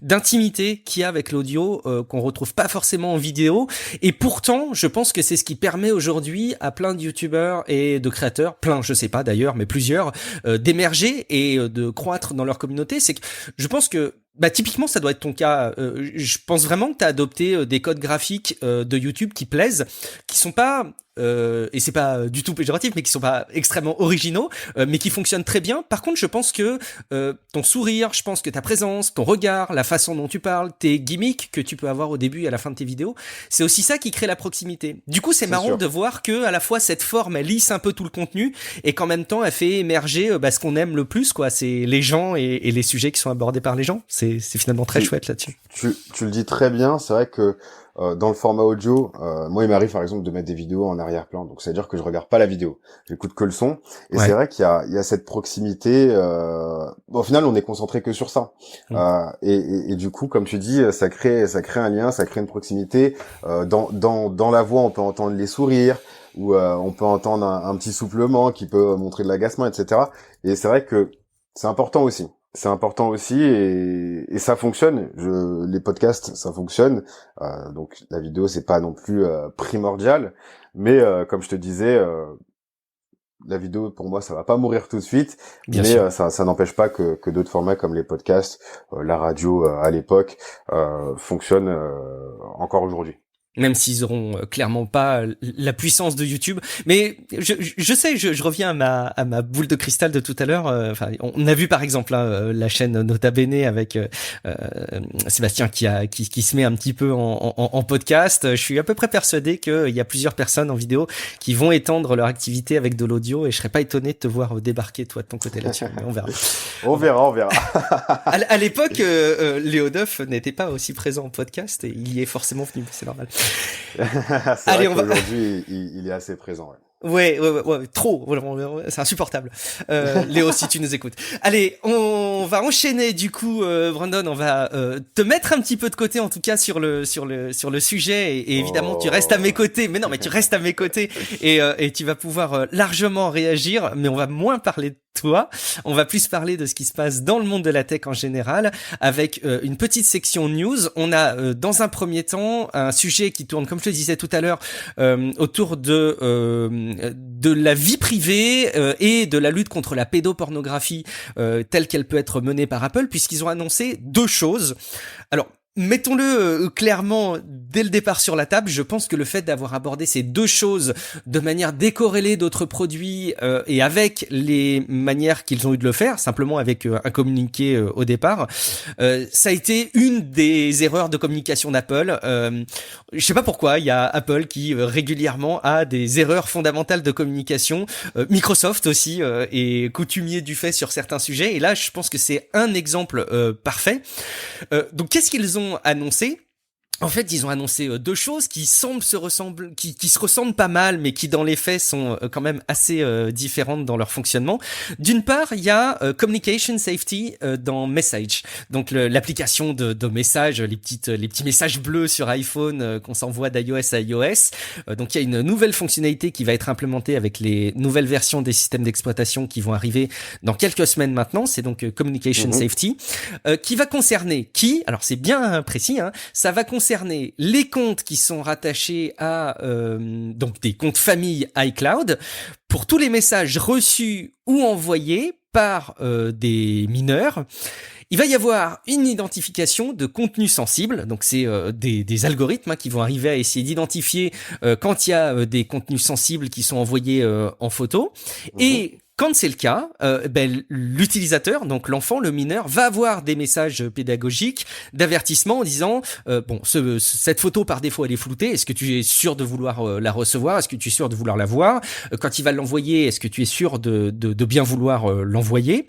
d'intimité qu'il y a avec l'audio qu'on retrouve pas forcément en vidéo. Et pourtant, je pense que c'est ce qui permet aujourd'hui à plein de youtubeurs et de créateurs, plein, je sais pas d'ailleurs, mais plusieurs, d'émerger et de croître dans leur communauté. C'est que je pense que typiquement, ça doit être ton cas. Je pense vraiment que tu as adopté des codes graphiques de YouTube qui plaisent, qui sont pas et c'est pas du tout péjoratif, mais qui sont pas extrêmement originaux, mais qui fonctionnent très bien. Par contre, je pense que ton sourire, je pense que ta présence, ton regard, la façon dont tu parles, tes gimmicks que tu peux avoir au début et à la fin de tes vidéos, c'est aussi ça qui crée la proximité. Du coup, c'est marrant de voir que à la fois cette forme, elle lisse un peu tout le contenu, et qu'en même temps, elle fait émerger ce qu'on aime le plus, quoi. C'est les gens et les sujets qui sont abordés par les gens. C'est finalement très chouette là-dessus. Tu le dis très bien. C'est vrai que dans le format audio, moi il m'arrive par exemple de mettre des vidéos en arrière-plan, donc c'est à dire que je regarde pas la vidéo, j'écoute que le son, et c'est vrai qu'il y a cette proximité. Au final, on est concentré que sur ça, et du coup, comme tu dis, ça crée un lien, ça crée une proximité. Dans la voix, on peut entendre les sourires, ou on peut entendre un petit soufflement qui peut montrer de l'agacement, etc. Et c'est vrai que c'est important aussi. C'est important aussi, et ça fonctionne. Les podcasts, ça fonctionne. Donc la vidéo, c'est pas non plus primordial, mais comme je te disais, la vidéo pour moi, ça va pas mourir tout de suite. Bien sûr. Ça n'empêche pas que d'autres formats comme les podcasts, la radio à l'époque, fonctionnent encore aujourd'hui. Même s'ils auront clairement pas la puissance de YouTube. Mais je sais, je reviens à ma boule de cristal de tout à l'heure. Enfin, on a vu par exemple la chaîne Nota Bene avec Sébastien qui se met un petit peu en podcast. Je suis à peu près persuadé qu'il y a plusieurs personnes en vidéo qui vont étendre leur activité avec de l'audio, et je serais pas étonné de te voir débarquer toi de ton côté là-dessus. Mais on verra. On verra. À l'époque, Léo Duff n'était pas aussi présent en podcast, et il y est forcément venu. C'est normal. Allez, aujourd'hui, il est assez présent. Ouais, trop, c'est insupportable. Léo, si tu nous écoutes. Allez, on va enchaîner du coup, Brandon, on va te mettre un petit peu de côté, en tout cas sur le sujet, et évidemment tu restes à mes côtés. Mais non, mais tu restes à mes côtés, et tu vas pouvoir largement réagir, mais on va moins parler de toi, on va plus parler de ce qui se passe dans le monde de la tech en général, avec une petite section news. On a dans un premier temps un sujet qui tourne, comme je te disais tout à l'heure, autour de la vie privée et de la lutte contre la pédopornographie telle qu'elle peut être menée par Apple, puisqu'ils ont annoncé deux choses. Alors, mettons-le clairement dès le départ sur la table, je pense que le fait d'avoir abordé ces deux choses de manière décorrélée d'autres produits et avec les manières qu'ils ont eu de le faire, simplement avec un communiqué au départ, ça a été une des erreurs de communication d'Apple. Je sais pas pourquoi, il y a Apple qui régulièrement a des erreurs fondamentales de communication. Microsoft aussi est coutumier du fait sur certains sujets, et là je pense que c'est un exemple parfait. Donc qu'est-ce qu'ils ont annoncé? En fait, ils ont annoncé deux choses qui semblent se ressemblent pas mal, mais qui dans les faits sont quand même assez différentes dans leur fonctionnement. D'une part, il y a Communication Safety dans Message, donc l'application de messages, les petits messages bleus sur iPhone qu'on s'envoie d'iOS à iOS. Donc il y a une nouvelle fonctionnalité qui va être implémentée avec les nouvelles versions des systèmes d'exploitation qui vont arriver dans quelques semaines maintenant. C'est donc Communication Safety qui va concerner qui? Alors c'est bien précis, hein, ça va concerner les comptes qui sont rattachés à donc des comptes famille iCloud pour tous les messages reçus ou envoyés par des mineurs. Il va y avoir une identification de contenu sensible, donc c'est des algorithmes qui vont arriver à essayer d'identifier quand il y a des contenus sensibles qui sont envoyés en photo, et quand c'est le cas, l'utilisateur, donc l'enfant, le mineur, va avoir des messages pédagogiques d'avertissement en disant cette photo par défaut elle est floutée, est-ce que tu es sûr de vouloir la recevoir, est-ce que tu es sûr de vouloir la voir, quand il va l'envoyer, est-ce que tu es sûr de bien vouloir l'envoyer.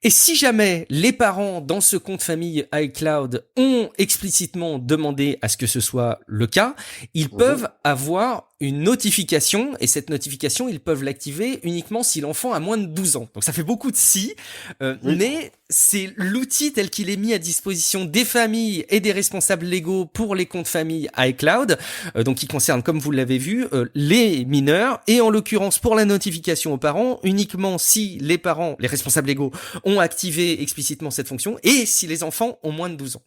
Et si jamais les parents dans ce compte famille iCloud ont explicitement demandé à ce que ce soit le cas, ils peuvent avoir une notification, et cette notification, ils peuvent l'activer uniquement si l'enfant a moins de 12 ans. Donc ça fait beaucoup de si, mais c'est l'outil tel qu'il est mis à disposition des familles et des responsables légaux pour les comptes famille iCloud, donc qui concerne, comme vous l'avez vu, les mineurs, et en l'occurrence pour la notification aux parents, uniquement si les parents, les responsables légaux, ont activé explicitement cette fonction, et si les enfants ont moins de 12 ans.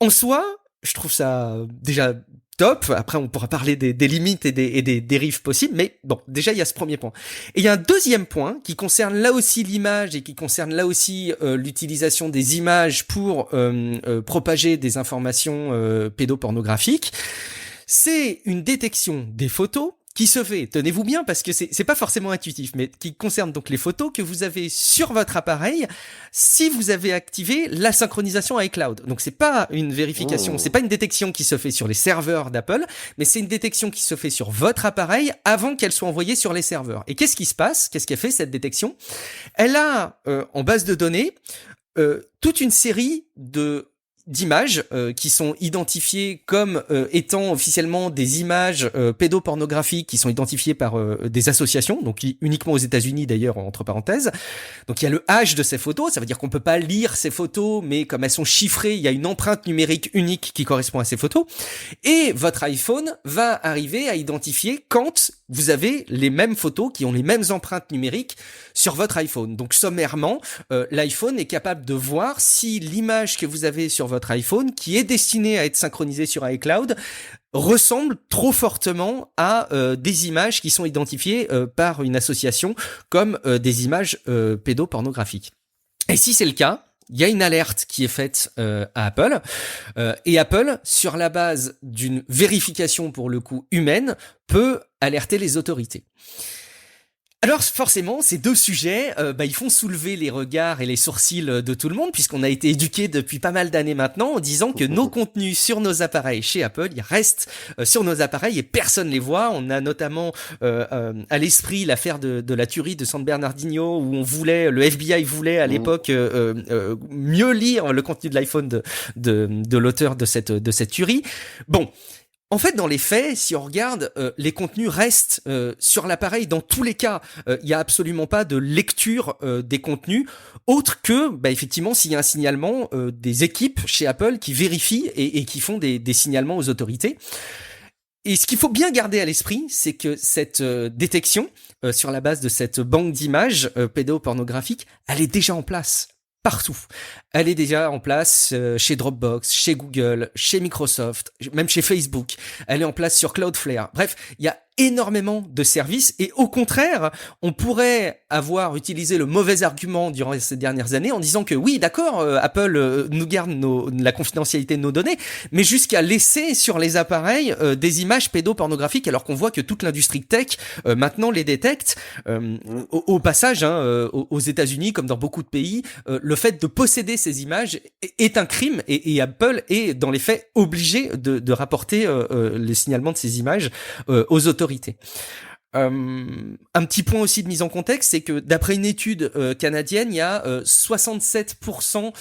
En soi, je trouve ça déjà top. Après, on pourra parler des limites et des dérives possibles, mais bon, déjà, il y a ce premier point. Et il y a un deuxième point qui concerne là aussi l'image, et qui concerne là aussi l'utilisation des images pour propager des informations pédopornographiques. C'est une détection des photos qui se fait, tenez-vous bien parce que c'est pas forcément intuitif, mais qui concerne donc les photos que vous avez sur votre appareil si vous avez activé la synchronisation iCloud. Donc c'est pas une vérification, c'est pas une détection qui se fait sur les serveurs d'Apple, mais c'est une détection qui se fait sur votre appareil avant qu'elle soit envoyée sur les serveurs. Et qu'est-ce qui se passe? Qu'est-ce qu'elle fait cette détection? Elle a en base de données toute une série d'images qui sont identifiées comme étant officiellement des images pédopornographiques qui sont identifiées par des associations, donc uniquement aux États-Unis d'ailleurs entre parenthèses. Donc il y a le hash de ces photos, ça veut dire qu'on peut pas lire ces photos, mais comme elles sont chiffrées, il y a une empreinte numérique unique qui correspond à ces photos. Et votre iPhone va arriver à identifier quand vous avez les mêmes photos qui ont les mêmes empreintes numériques sur votre iPhone. Donc sommairement, l'iPhone est capable de voir si l'image que vous avez sur votre iPhone, qui est destinée à être synchronisée sur iCloud, ressemble trop fortement à des images qui sont identifiées par une association comme des images pédopornographiques. Et si c'est le cas, il y a une alerte qui est faite à Apple, et Apple, sur la base d'une vérification pour le coup humaine, peut alerter les autorités. Alors forcément, ces deux sujets, ils font soulever les regards et les sourcils de tout le monde, puisqu'on a été éduqués depuis pas mal d'années maintenant en disant que nos contenus sur nos appareils chez Apple, ils restent sur nos appareils et personne les voit. On a notamment à l'esprit l'affaire de la tuerie de San Bernardino, où le FBI voulait à l'époque mieux lire le contenu de l'iPhone de l'auteur de cette tuerie. Bon. En fait, dans les faits, si on regarde, les contenus restent sur l'appareil. Dans tous les cas, il y a absolument pas de lecture des contenus, autre que, effectivement, s'il y a un signalement des équipes chez Apple qui vérifient et qui font des signalements aux autorités. Et ce qu'il faut bien garder à l'esprit, c'est que cette détection, sur la base de cette banque d'images pédopornographiques, elle est déjà en place. Partout. Elle est déjà en place chez Dropbox, chez Google, chez Microsoft, même chez Facebook. Elle est en place sur Cloudflare. Bref, il y a énormément de services et au contraire, on pourrait avoir utilisé le mauvais argument durant ces dernières années en disant que oui, d'accord, Apple nous garde la confidentialité de nos données, mais jusqu'à laisser sur les appareils des images pédopornographiques alors qu'on voit que toute l'industrie tech maintenant les détecte. Au passage, aux États-Unis comme dans beaucoup de pays, le fait de posséder ces images est un crime et Apple est dans les faits obligé de rapporter les signalements de ces images aux autorités. Un petit point aussi de mise en contexte, c'est que d'après une étude canadienne, il y a 67%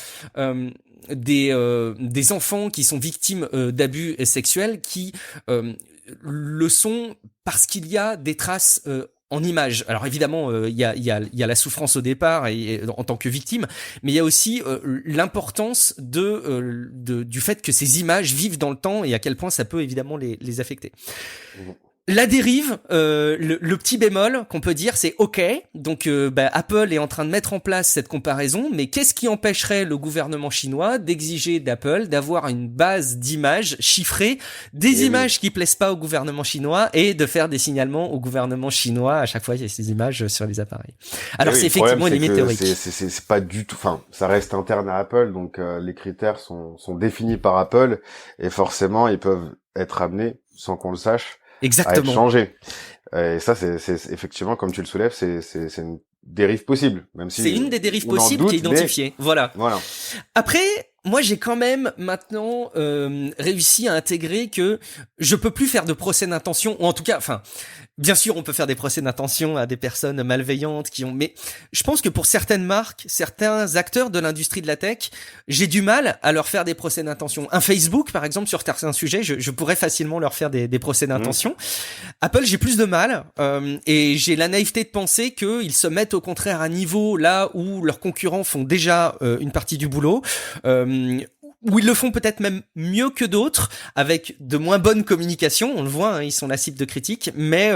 des enfants qui sont victimes d'abus sexuels qui le sont parce qu'il y a des traces en images. Alors évidemment, il y a la souffrance au départ et en tant que victime, mais il y a aussi l'importance du fait que ces images vivent dans le temps et à quel point ça peut évidemment les affecter. La dérive, le petit bémol qu'on peut dire, c'est OK. Donc, Apple est en train de mettre en place cette comparaison, mais qu'est-ce qui empêcherait le gouvernement chinois d'exiger d'Apple d'avoir une base d'images chiffrées, des images qui plaisent pas au gouvernement chinois et de faire des signalements au gouvernement chinois à chaque fois qu'il y a ces images sur les appareils. Alors, c'est effectivement une limite théorique. C'est pas du tout, enfin, ça reste interne à Apple, donc les critères sont définis par Apple et forcément, ils peuvent être amenés, sans qu'on le sache, à être changé. Et ça, c'est effectivement, comme tu le soulèves, c'est une dérive possible, même si c'est une des dérives possibles qui est identifiée. Voilà. Après, moi, j'ai quand même maintenant réussi à intégrer que je peux plus faire de procès d'intention, ou en tout cas, enfin, bien sûr, on peut faire des procès d'intention à des personnes malveillantes mais je pense que pour certaines marques, certains acteurs de l'industrie de la tech, j'ai du mal à leur faire des procès d'intention. Un Facebook, par exemple, sur certains sujets, je pourrais facilement leur faire des procès d'intention. Apple, j'ai plus de mal, et j'ai la naïveté de penser qu'ils se mettent au contraire à niveau là où leurs concurrents font déjà une partie du boulot. Où ils le font peut-être même mieux que d'autres, avec de moins bonnes communications, on le voit, ils sont la cible de critiques, mais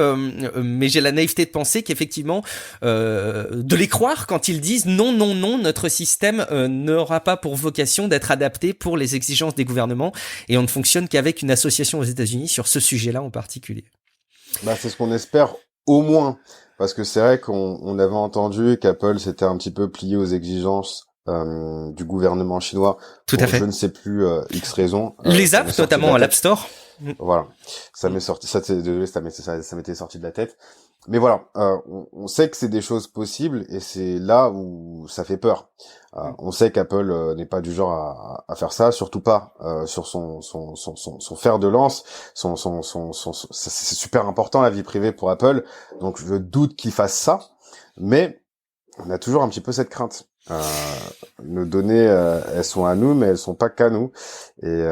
j'ai la naïveté de penser qu'effectivement, de les croire quand ils disent non, notre système n'aura pas pour vocation d'être adapté pour les exigences des gouvernements, et on ne fonctionne qu'avec une association aux États-Unis sur ce sujet-là en particulier. C'est ce qu'on espère au moins, parce que c'est vrai qu'on avait entendu qu'Apple s'était un petit peu plié aux exigences du gouvernement chinois. Tout à fait. Je ne sais plus X raisons. Les apps, notamment à l'App Store. Mm. Voilà, ça m'est sorti, désolé, ça m'était sorti de la tête. Mais voilà, on sait que c'est des choses possibles et c'est là où ça fait peur. On sait qu'Apple n'est pas du genre à faire ça, surtout pas sur son fer de lance. C'est super important la vie privée pour Apple, donc je doute qu'il fasse ça. Mais on a toujours un petit peu cette crainte. Nos données, elles sont à nous, mais elles sont pas qu'à nous. Et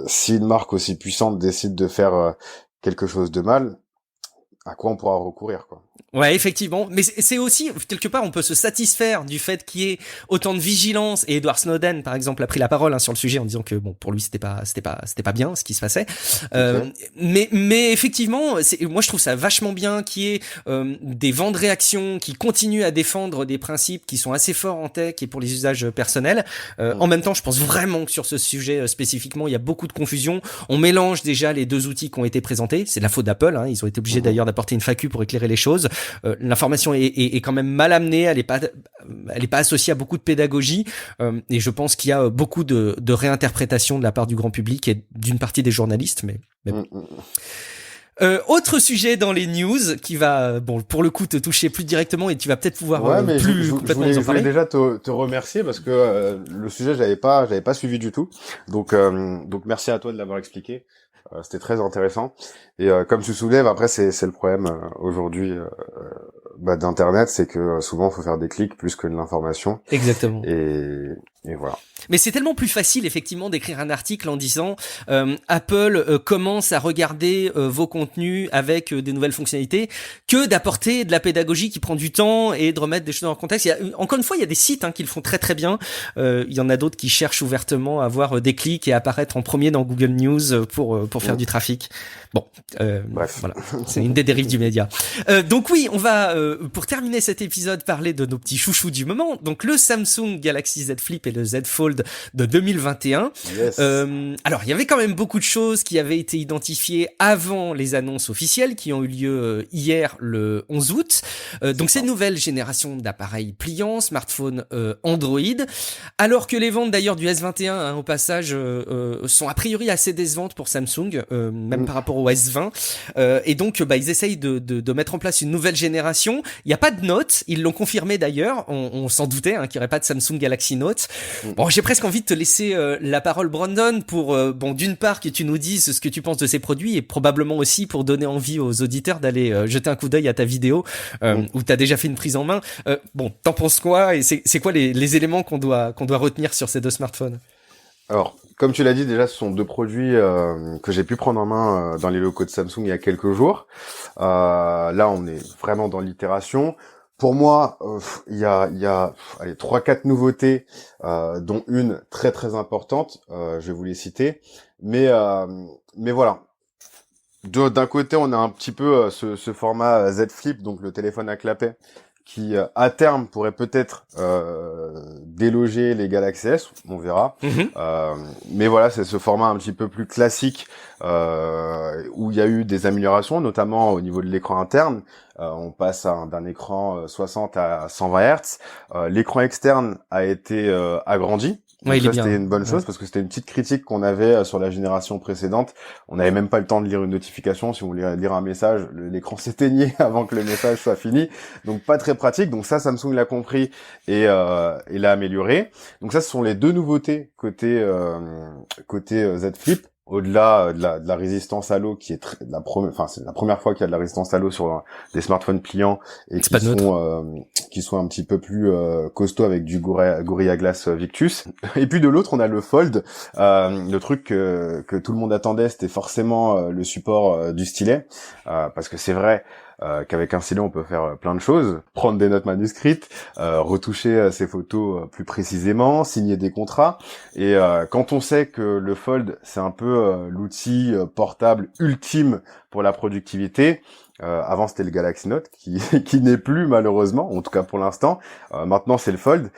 si une marque aussi puissante décide de faire quelque chose de mal, à quoi on pourra recourir, quoi. Ouais, effectivement. Mais c'est aussi, quelque part, on peut se satisfaire du fait qu'il y ait autant de vigilance. Et Edward Snowden, par exemple, a pris la parole sur le sujet en disant que, bon, pour lui, c'était pas bien ce qui se passait. Okay. Mais effectivement, moi, je trouve ça vachement bien qu'il y ait des vents de réaction qui continuent à défendre des principes qui sont assez forts en tech et pour les usages personnels. En même temps, je pense vraiment que sur ce sujet spécifiquement, il y a beaucoup de confusion. On mélange déjà les deux outils qui ont été présentés. C'est de la faute d'Apple. Ils ont été obligés d'ailleurs d'apporter une FAQ pour éclairer les choses. L'information est quand même mal amenée, elle est pas associée à beaucoup de pédagogie, et je pense qu'il y a beaucoup de réinterprétation de la part du grand public et d'une partie des journalistes, mais bon. Autre sujet dans les news qui va, bon, pour le coup, te toucher plus directement et tu vas peut-être pouvoir complètement nous en parler. Je voulais déjà te remercier parce que le sujet j'avais pas suivi du tout, donc merci à toi de l'avoir expliqué. C'était très intéressant et comme tu soulèves, après c'est le problème aujourd'hui d'internet, c'est que souvent faut faire des clics plus que de l'information. Exactement. Et voilà. Mais c'est tellement plus facile effectivement d'écrire un article en disant Apple commence à regarder vos contenus avec des nouvelles fonctionnalités que d'apporter de la pédagogie qui prend du temps et de remettre des choses dans leur contexte. Encore une fois, il y a des sites qui le font très très bien. Il y en a d'autres qui cherchent ouvertement à avoir des clics et à apparaître en premier dans Google News pour faire du trafic. Bon, bref, voilà, c'est une des dérives du média. Donc oui, on va pour terminer cet épisode parler de nos petits chouchous du moment. Donc le Samsung Galaxy Z Flip et le Z Fold de 2021. Yes. Alors, il y avait quand même beaucoup de choses qui avaient été identifiées avant les annonces officielles qui ont eu lieu hier, le 11 août. Donc, c'est une nouvelle génération d'appareils pliants, smartphones Android. Alors que les ventes d'ailleurs du S21, au passage, sont a priori assez décevantes pour Samsung, même par rapport au S20. Et donc, ils essayent de mettre en place une nouvelle génération. Il n'y a pas de Note, ils l'ont confirmé d'ailleurs. On s'en doutait qu'il n'y aurait pas de Samsung Galaxy Note. Bon, j'ai presque envie de te laisser la parole, Brandon, pour d'une part que tu nous dises ce que tu penses de ces produits et probablement aussi pour donner envie aux auditeurs d'aller jeter un coup d'œil à ta vidéo où tu as déjà fait une prise en main. Bon, t'en penses quoi et c'est quoi les éléments qu'on doit retenir sur ces deux smartphones? Alors, comme tu l'as dit, déjà, ce sont deux produits que j'ai pu prendre en main dans les locaux de Samsung il y a quelques jours. Là, on est vraiment dans l'itération. Pour moi, il y a 3-4 nouveautés, dont une très très importante. Je vais vous les citer, mais voilà. D'un côté, on a un petit peu ce format Z Flip, donc le téléphone à clapet, qui à terme pourrait peut-être déloger les Galaxy S, on verra. Mais voilà, c'est ce format un petit peu plus classique où il y a eu des améliorations, notamment au niveau de l'écran interne. On passe d'un écran 60 à 120 Hz. L'écran externe a été agrandi. Donc ouais, ça, c'était une bonne chose parce que c'était une petite critique qu'on avait sur la génération précédente. On n'avait même pas le temps de lire une notification. Si on voulait lire un message, l'écran s'éteignait avant que le message soit fini. Donc pas très pratique. Donc ça, Samsung l'a compris et l'a amélioré. Donc ça, ce sont les deux nouveautés côté Z Flip. Au-delà de la résistance à l'eau qui est c'est la première fois qu'il y a de la résistance à l'eau sur des smartphones pliants et qui sont un petit peu plus costauds avec du Gorilla Glass Victus. Et puis de l'autre, on a le Fold, le truc que tout le monde attendait, c'était forcément le support du stylet, parce que c'est vrai qu'avec un stylet on peut faire plein de choses, prendre des notes manuscrites, retoucher ses photos plus précisément, signer des contrats, et quand on sait que le Fold c'est un peu l'outil portable ultime pour la productivité, avant c'était le Galaxy Note qui n'est plus malheureusement, en tout cas pour l'instant, maintenant c'est le Fold,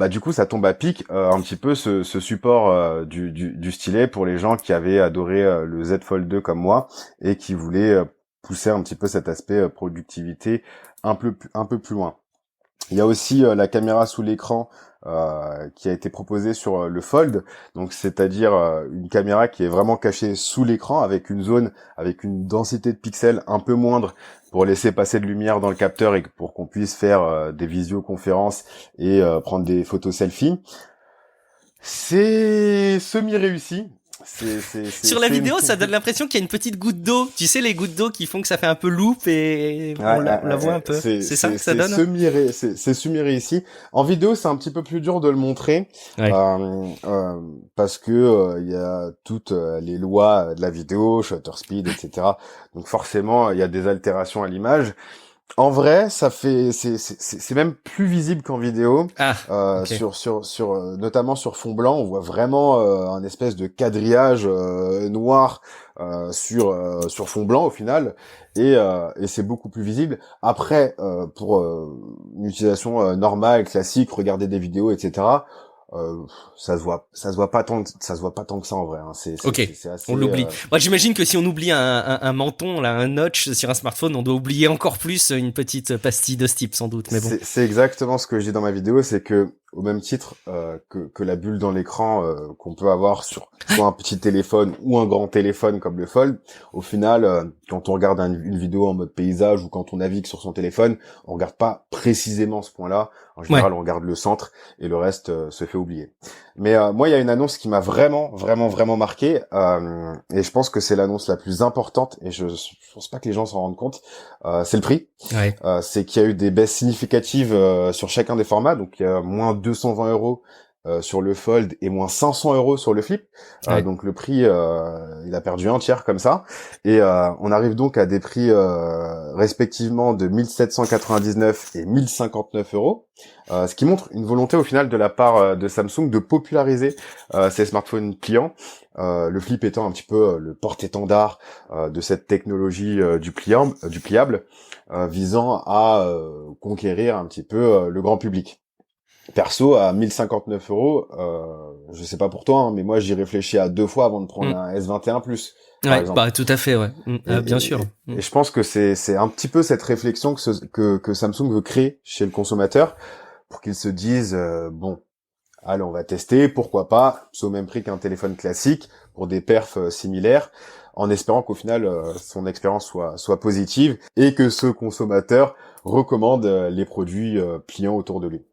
du coup ça tombe à pic un petit peu ce support du stylet pour les gens qui avaient adoré le Z Fold 2 comme moi et qui voulaient pousser un petit peu cet aspect productivité un peu plus loin. Il y a aussi la caméra sous l'écran qui a été proposé sur le Fold, donc c'est-à-dire une caméra qui est vraiment cachée sous l'écran avec une zone avec une densité de pixels un peu moindre pour laisser passer de lumière dans le capteur et pour qu'on puisse faire des visioconférences et prendre des photos selfie. C'est semi-réussi. Sur la vidéo, ça donne l'impression qu'il y a une petite goutte d'eau. Tu sais, les gouttes d'eau qui font que ça fait un peu loop et on la voit un peu. C'est ça que ça donne? C'est semi-réussi. En vidéo, c'est un petit peu plus dur de le montrer. Ouais. Parce que il y a toutes les lois de la vidéo, shutter speed, etc. Donc forcément, il y a des altérations à l'image. En vrai, c'est même plus visible qu'en vidéo. Okay. Sur notamment sur fond blanc, on voit vraiment un espèce de quadrillage noir sur fond blanc au final, et c'est beaucoup plus visible. Après, pour une utilisation normale, classique, regarder des vidéos, etc. Ça se voit pas tant que ça en vrai. Hein. C'est assez, on l'oublie. Moi, j'imagine que si on oublie un menton, là, un notch sur un smartphone, on doit oublier encore plus une petite pastille de stip, sans doute. Mais bon. C'est exactement ce que je dis dans ma vidéo, c'est que au même titre que la bulle dans l'écran qu'on peut avoir sur soit un petit téléphone ou un grand téléphone comme le Fold, au final, quand on regarde une vidéo en mode paysage ou quand on navigue sur son téléphone, on regarde pas précisément ce point-là. En général, on regarde le centre et le reste se fait oublier. Mais moi, il y a une annonce qui m'a vraiment marqué et je pense que c'est l'annonce la plus importante et je pense pas que les gens s'en rendent compte. C'est le prix. Ouais. C'est qu'il y a eu des baisses significatives sur chacun des formats. Donc, il y a moins 220 € sur le Fold et moins 500 € sur le Flip. Ouais. Donc, le prix, il a perdu un tiers comme ça. Et on arrive donc à des prix respectivement de 1799 et 1059 €. Ce qui montre une volonté au final de la part de Samsung de populariser ces smartphones pliants. Le Flip étant un petit peu le porte-étendard de cette technologie du pliable, visant à conquérir un petit peu le grand public. Perso, à 1059 €, je sais pas pour toi, hein, mais moi j'y réfléchis à 2 fois avant de prendre un S21 Plus. Ouais, bah tout à fait, ouais. Bien sûr. Et je pense que c'est un petit peu cette réflexion que Samsung veut créer chez le consommateur pour qu'il se dise bon, allez, on va tester, pourquoi pas, c'est au même prix qu'un téléphone classique pour des perfs similaires, en espérant qu'au final son expérience soit positive et que ce consommateur recommande les produits pliants autour de lui.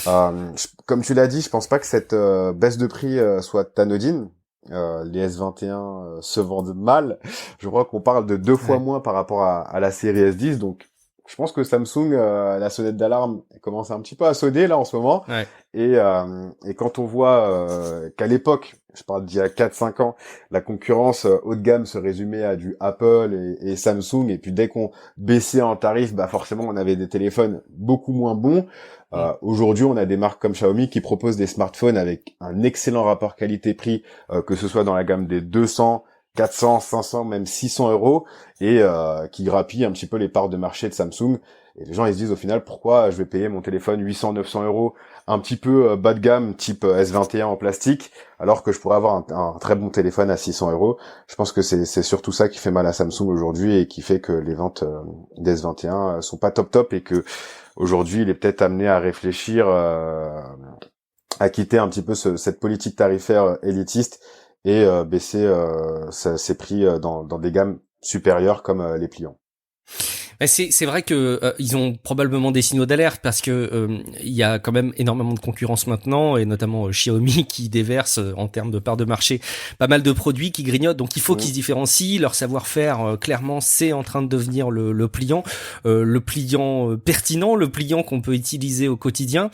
Comme tu l'as dit, je pense pas que cette baisse de prix soit anodine. Les S21 se vendent mal. Je crois qu'on parle de 2 fois moins par rapport à la série S10, donc je pense que Samsung, la sonnette d'alarme commence un petit peu à sonner là en ce moment. Ouais. Et quand on voit qu'à l'époque, je parle d'il y a 4-5 ans, la concurrence haut de gamme se résumait à du Apple et Samsung, et puis dès qu'on baissait en tarif, bah forcément on avait des téléphones beaucoup moins bons. Aujourd'hui, on a des marques comme Xiaomi qui proposent des smartphones avec un excellent rapport qualité-prix, que ce soit dans la gamme des 200, 400, 500, même 600 €, et qui grappillent un petit peu les parts de marché de Samsung. Et les gens, ils se disent au final, pourquoi je vais payer mon téléphone 800, 900 €, un petit peu bas de gamme, type S21 en plastique, alors que je pourrais avoir un très bon téléphone à 600 €. Je pense que c'est surtout ça qui fait mal à Samsung aujourd'hui et qui fait que les ventes des S21 sont pas top et que aujourd'hui, il est peut-être amené à réfléchir à quitter un petit peu cette politique tarifaire élitiste et baisser ses prix dans des gammes supérieures comme les pliants. C'est vrai que ils ont probablement des signaux d'alerte parce que il y a quand même énormément de concurrence maintenant et notamment Xiaomi qui déverse en termes de part de marché pas mal de produits qui grignotent, donc il faut qu'ils se différencient. Leur savoir-faire clairement c'est en train de devenir le pliant pertinent, le pliant qu'on peut utiliser au quotidien.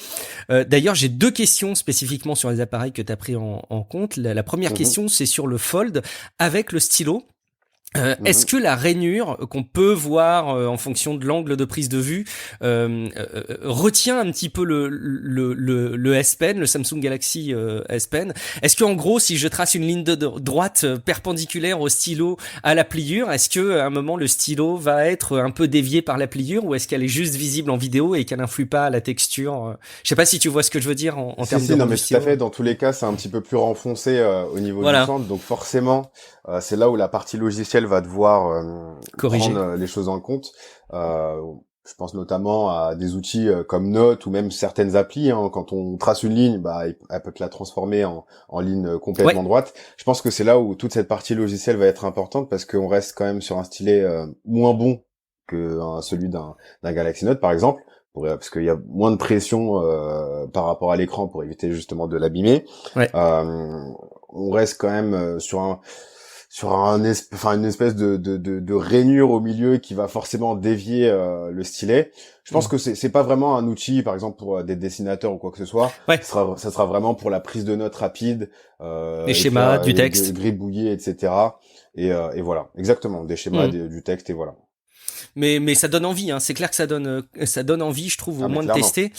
D'ailleurs j'ai 2 questions spécifiquement sur les appareils que tu as pris en compte. La première question c'est sur le Fold avec le stylo. Est-ce que la rainure qu'on peut voir en fonction de l'angle de prise de vue retient un petit peu le S Pen, le Samsung Galaxy S Pen? Est-ce que en gros, si je trace une ligne de droite perpendiculaire au stylo à la pliure, est-ce que à un moment le stylo va être un peu dévié par la pliure ou est-ce qu'elle est juste visible en vidéo et qu'elle n'influe pas à la texture? Je sais pas si tu vois ce que je veux dire en termes de non, mais tout à fait. Dans tous les cas, c'est un petit peu plus renfoncé au niveau du centre, donc forcément, c'est là où la partie logicielle va devoir corriger prendre les choses en compte. Je pense notamment à des outils comme Note ou même certaines applis. Hein. Quand on trace une ligne, elle peut te la transformer en ligne complètement droite. Je pense que c'est là où toute cette partie logicielle va être importante parce qu'on reste quand même sur un stylet moins bon que celui d'un Galaxy Note, par exemple, parce qu'il y a moins de pression par rapport à l'écran pour éviter justement de l'abîmer. Ouais. On reste quand même une espèce de rainure au milieu qui va forcément dévier le stylet. Je pense que c'est pas vraiment un outil, par exemple pour des dessinateurs ou quoi que ce soit. Ouais. Ça sera vraiment pour la prise de notes rapide, des schémas, du texte, gribouiller, etc. Et voilà, exactement, des schémas, du texte et voilà. Mais ça donne envie, hein. C'est clair que ça donne envie, je trouve, au moins de clairement. tester.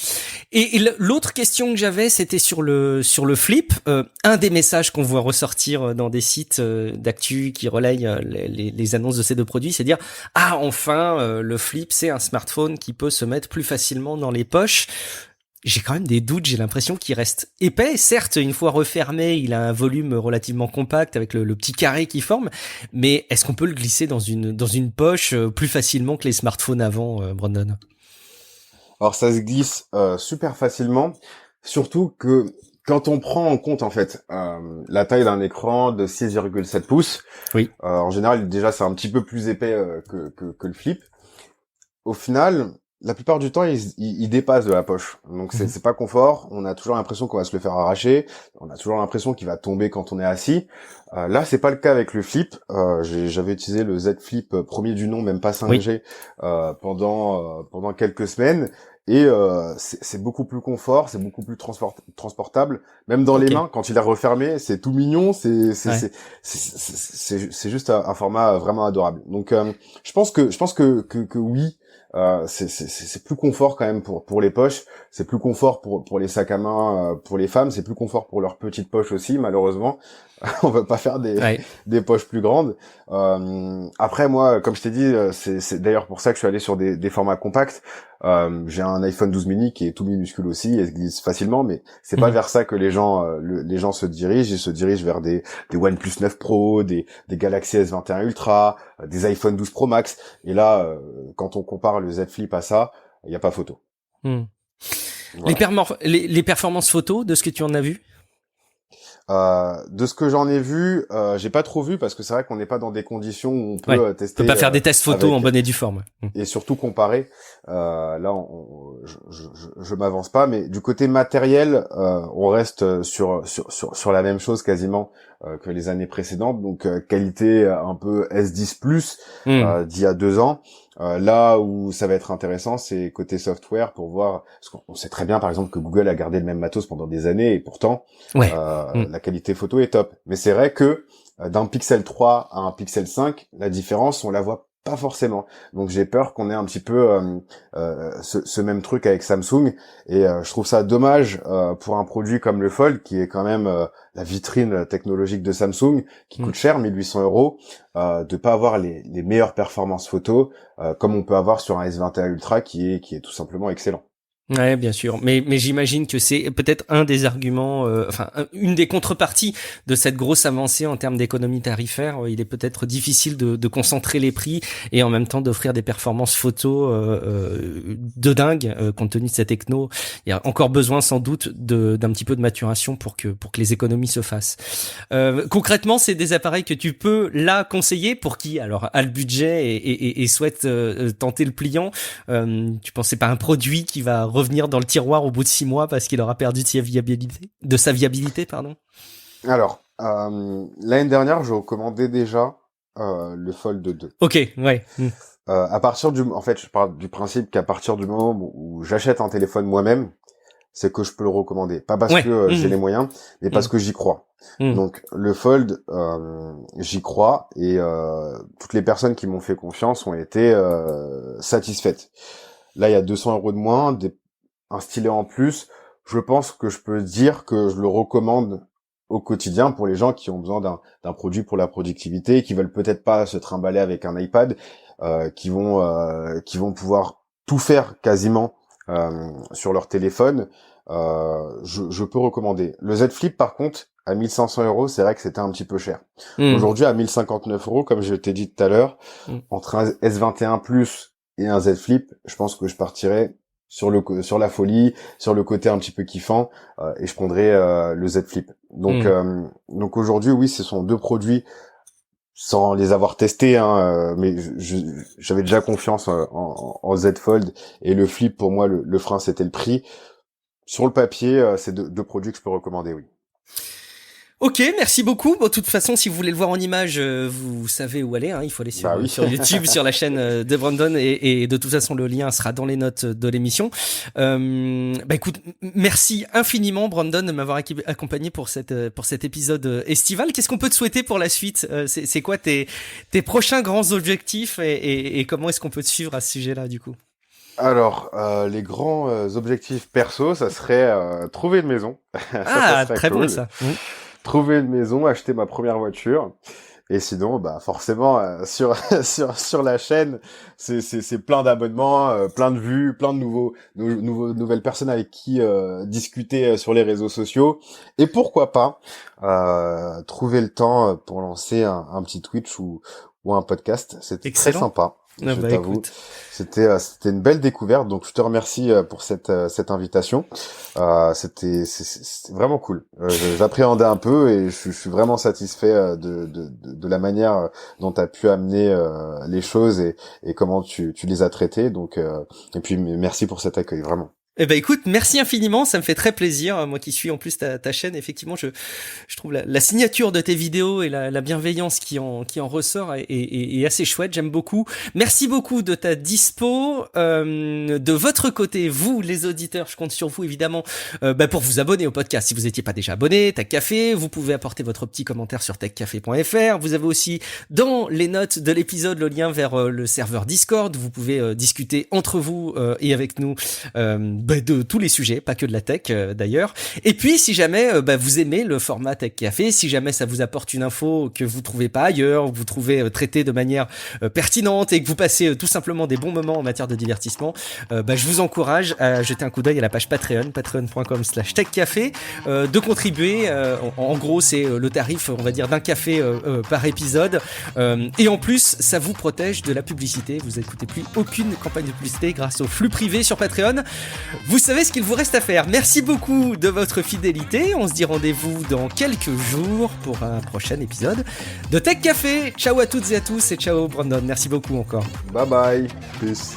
Et l'autre question que j'avais, c'était sur le flip. Un des messages qu'on voit ressortir dans des sites d'actu qui relayent les annonces de ces deux produits, c'est dire enfin le flip, c'est un smartphone qui peut se mettre plus facilement dans les poches. J'ai quand même des doutes, j'ai l'impression qu'il reste épais. Certes, une fois refermé, il a un volume relativement compact avec le petit carré qui forme, mais est-ce qu'on peut le glisser dans une poche plus facilement que les smartphones avant, Brandon? Alors ça se glisse super facilement, surtout que quand on prend en compte en fait la taille d'un écran de 6,7 pouces, oui. En général déjà c'est un petit peu plus épais que le flip. Au final, la plupart du temps, il dépasse de la poche. Donc c'est pas confort. On a toujours l'impression qu'on va se le faire arracher. On a toujours l'impression qu'il va tomber quand on est assis. Là, c'est pas le cas avec le flip. J'avais utilisé le Z Flip premier du nom, même pas 5G, pendant quelques semaines. Et c'est beaucoup plus confort, c'est beaucoup plus transportable. Même dans les mains, quand il est refermé, c'est tout mignon. C'est juste un format vraiment adorable. Donc, je pense que oui. C'est plus confort quand même pour les poches, c'est plus confort pour les sacs à main pour les femmes, c'est plus confort pour leurs petites poches aussi malheureusement. On va pas faire des poches plus grandes. Après moi, comme je t'ai dit, c'est d'ailleurs pour ça que je suis allé sur des formats compacts. J'ai un iPhone 12 mini qui est tout minuscule aussi et se glisse facilement, mais c'est pas vers ça que les gens se dirigent. Ils se dirigent vers des OnePlus 9 Pro, des Galaxy S21 Ultra, des iPhone 12 Pro Max. Et là, quand on compare le Z Flip à ça, il y a pas photo. Voilà. Les performances photo de ce que tu en as vu? De ce que j'en ai vu, j'ai pas trop vu parce que c'est vrai qu'on n'est pas dans des conditions où on peut tester. On peut pas faire des tests photos en bonne et due forme. Et surtout comparer. Là, je m'avance pas, mais du côté matériel, on reste sur la même chose quasiment que les années précédentes. Donc qualité un peu S10 Plus d'il y a 2 ans. Là où ça va être intéressant, c'est côté software pour voir, parce qu'on sait très bien par exemple que Google a gardé le même matos pendant des années et pourtant la qualité photo est top. Mais c'est vrai que d'un Pixel 3 à un Pixel 5, la différence on la voit pas forcément. Donc j'ai peur qu'on ait un petit peu ce même truc avec Samsung et je trouve ça dommage pour un produit comme le Fold qui est quand même la vitrine technologique de Samsung qui coûte cher, 1800 €, de pas avoir les meilleures performances photo comme on peut avoir sur un S21 Ultra qui est tout simplement excellent. Ouais, bien sûr. Mais j'imagine que c'est peut-être un des arguments, une des contreparties de cette grosse avancée en termes d'économie tarifaire. Il est peut-être difficile de concentrer les prix et en même temps d'offrir des performances photo de dingue compte tenu de cette techno. Il y a encore besoin sans doute d'un petit peu de maturation pour que les économies se fassent. Concrètement, c'est des appareils que tu peux là conseiller pour qui alors a le budget et souhaite tenter le pliant. Tu penses c'est pas un produit qui va revenir dans le tiroir au bout de 6 mois parce qu'il aura perdu de sa viabilité, pardon. Alors, l'année dernière, je recommandais déjà le Fold 2. Ok, ouais. En fait, je parle du principe qu'à partir du moment où j'achète un téléphone moi-même, c'est que je peux le recommander. Pas parce que j'ai les moyens, mais parce que j'y crois. Donc, le Fold, j'y crois et toutes les personnes qui m'ont fait confiance ont été satisfaites. Là, il y a 200 € de moins, un stylet en plus. Je pense que je peux dire que je le recommande au quotidien pour les gens qui ont besoin d'un produit pour la productivité, qui veulent peut-être pas se trimballer avec un iPad, qui vont pouvoir tout faire quasiment sur leur téléphone. Je peux recommander. Le Z Flip, par contre, à 1500 €, c'est vrai que c'était un petit peu cher. Aujourd'hui, à 1059 €, comme je t'ai dit tout à l'heure, entre un S21 Plus et un Z Flip, je pense que je partirais sur la folie, sur le côté un petit peu kiffant, et je prendrais le Z Flip. Donc aujourd'hui, oui, ce sont 2 produits sans les avoir testés, hein, mais j'avais déjà confiance en Z Fold, et le Flip, pour moi, le frein, c'était le prix. Sur le papier, c'est 2 produits que je peux recommander, oui. Ok, merci beaucoup. Bon, de toute façon, si vous voulez le voir en image, vous savez où aller. Hein. Il faut aller sur YouTube, sur la chaîne de Brandon, et de toute façon, le lien sera dans les notes de l'émission. Écoute, merci infiniment, Brandon, de m'avoir accompagné pour cet épisode estival. Qu'est-ce qu'on peut te souhaiter pour la suite? C'est quoi tes prochains grands objectifs, et comment est-ce qu'on peut te suivre à ce sujet-là, du coup? Alors, les grands objectifs perso, ça serait trouver une maison. Ça serait très cool. Bon ça. Trouver une maison, acheter ma première voiture. Et sinon, forcément, sur la chaîne, c'est plein d'abonnements, plein de vues, plein de nouvelles personnes avec qui discuter sur les réseaux sociaux. Et pourquoi pas trouver le temps pour lancer un petit Twitch ou un podcast. C'est très sympa. Je t'avoue, c'était une belle découverte, donc je te remercie pour cette invitation. C'était vraiment cool. J'appréhendais un peu et je suis vraiment satisfait de la manière dont tu as pu amener les choses et comment tu les as traitées. Donc et puis merci pour cet accueil, vraiment. Eh ben écoute, merci infiniment, ça me fait très plaisir. Moi qui suis en plus ta chaîne, effectivement, je trouve la signature de tes vidéos et la bienveillance qui en ressort est assez chouette. J'aime beaucoup. Merci beaucoup de ta dispo. De votre côté, vous les auditeurs, je compte sur vous évidemment pour vous abonner au podcast. Si vous n'étiez pas déjà abonné, Tech Café, vous pouvez apporter votre petit commentaire sur techcafé.fr. Vous avez aussi dans les notes de l'épisode le lien vers le serveur Discord. Vous pouvez discuter entre vous et avec nous. De tous les sujets, pas que de la tech d'ailleurs. Et puis si jamais vous aimez le format Tech Café, si jamais ça vous apporte une info que vous trouvez pas ailleurs, ou que vous trouvez traitée de manière pertinente et que vous passez tout simplement des bons moments en matière de divertissement, je vous encourage à jeter un coup d'œil à la page Patreon, patreon.com/techcafé, de contribuer. En gros, c'est le tarif, on va dire, d'un café par épisode. Et en plus, ça vous protège de la publicité. Vous n'écoutez plus aucune campagne de publicité grâce au flux privé sur Patreon. Vous savez ce qu'il vous reste à faire. Merci beaucoup de votre fidélité. On se dit rendez-vous dans quelques jours pour un prochain épisode de Tech Café. Ciao à toutes et à tous et ciao Brandon. Merci beaucoup encore. Bye bye. Peace.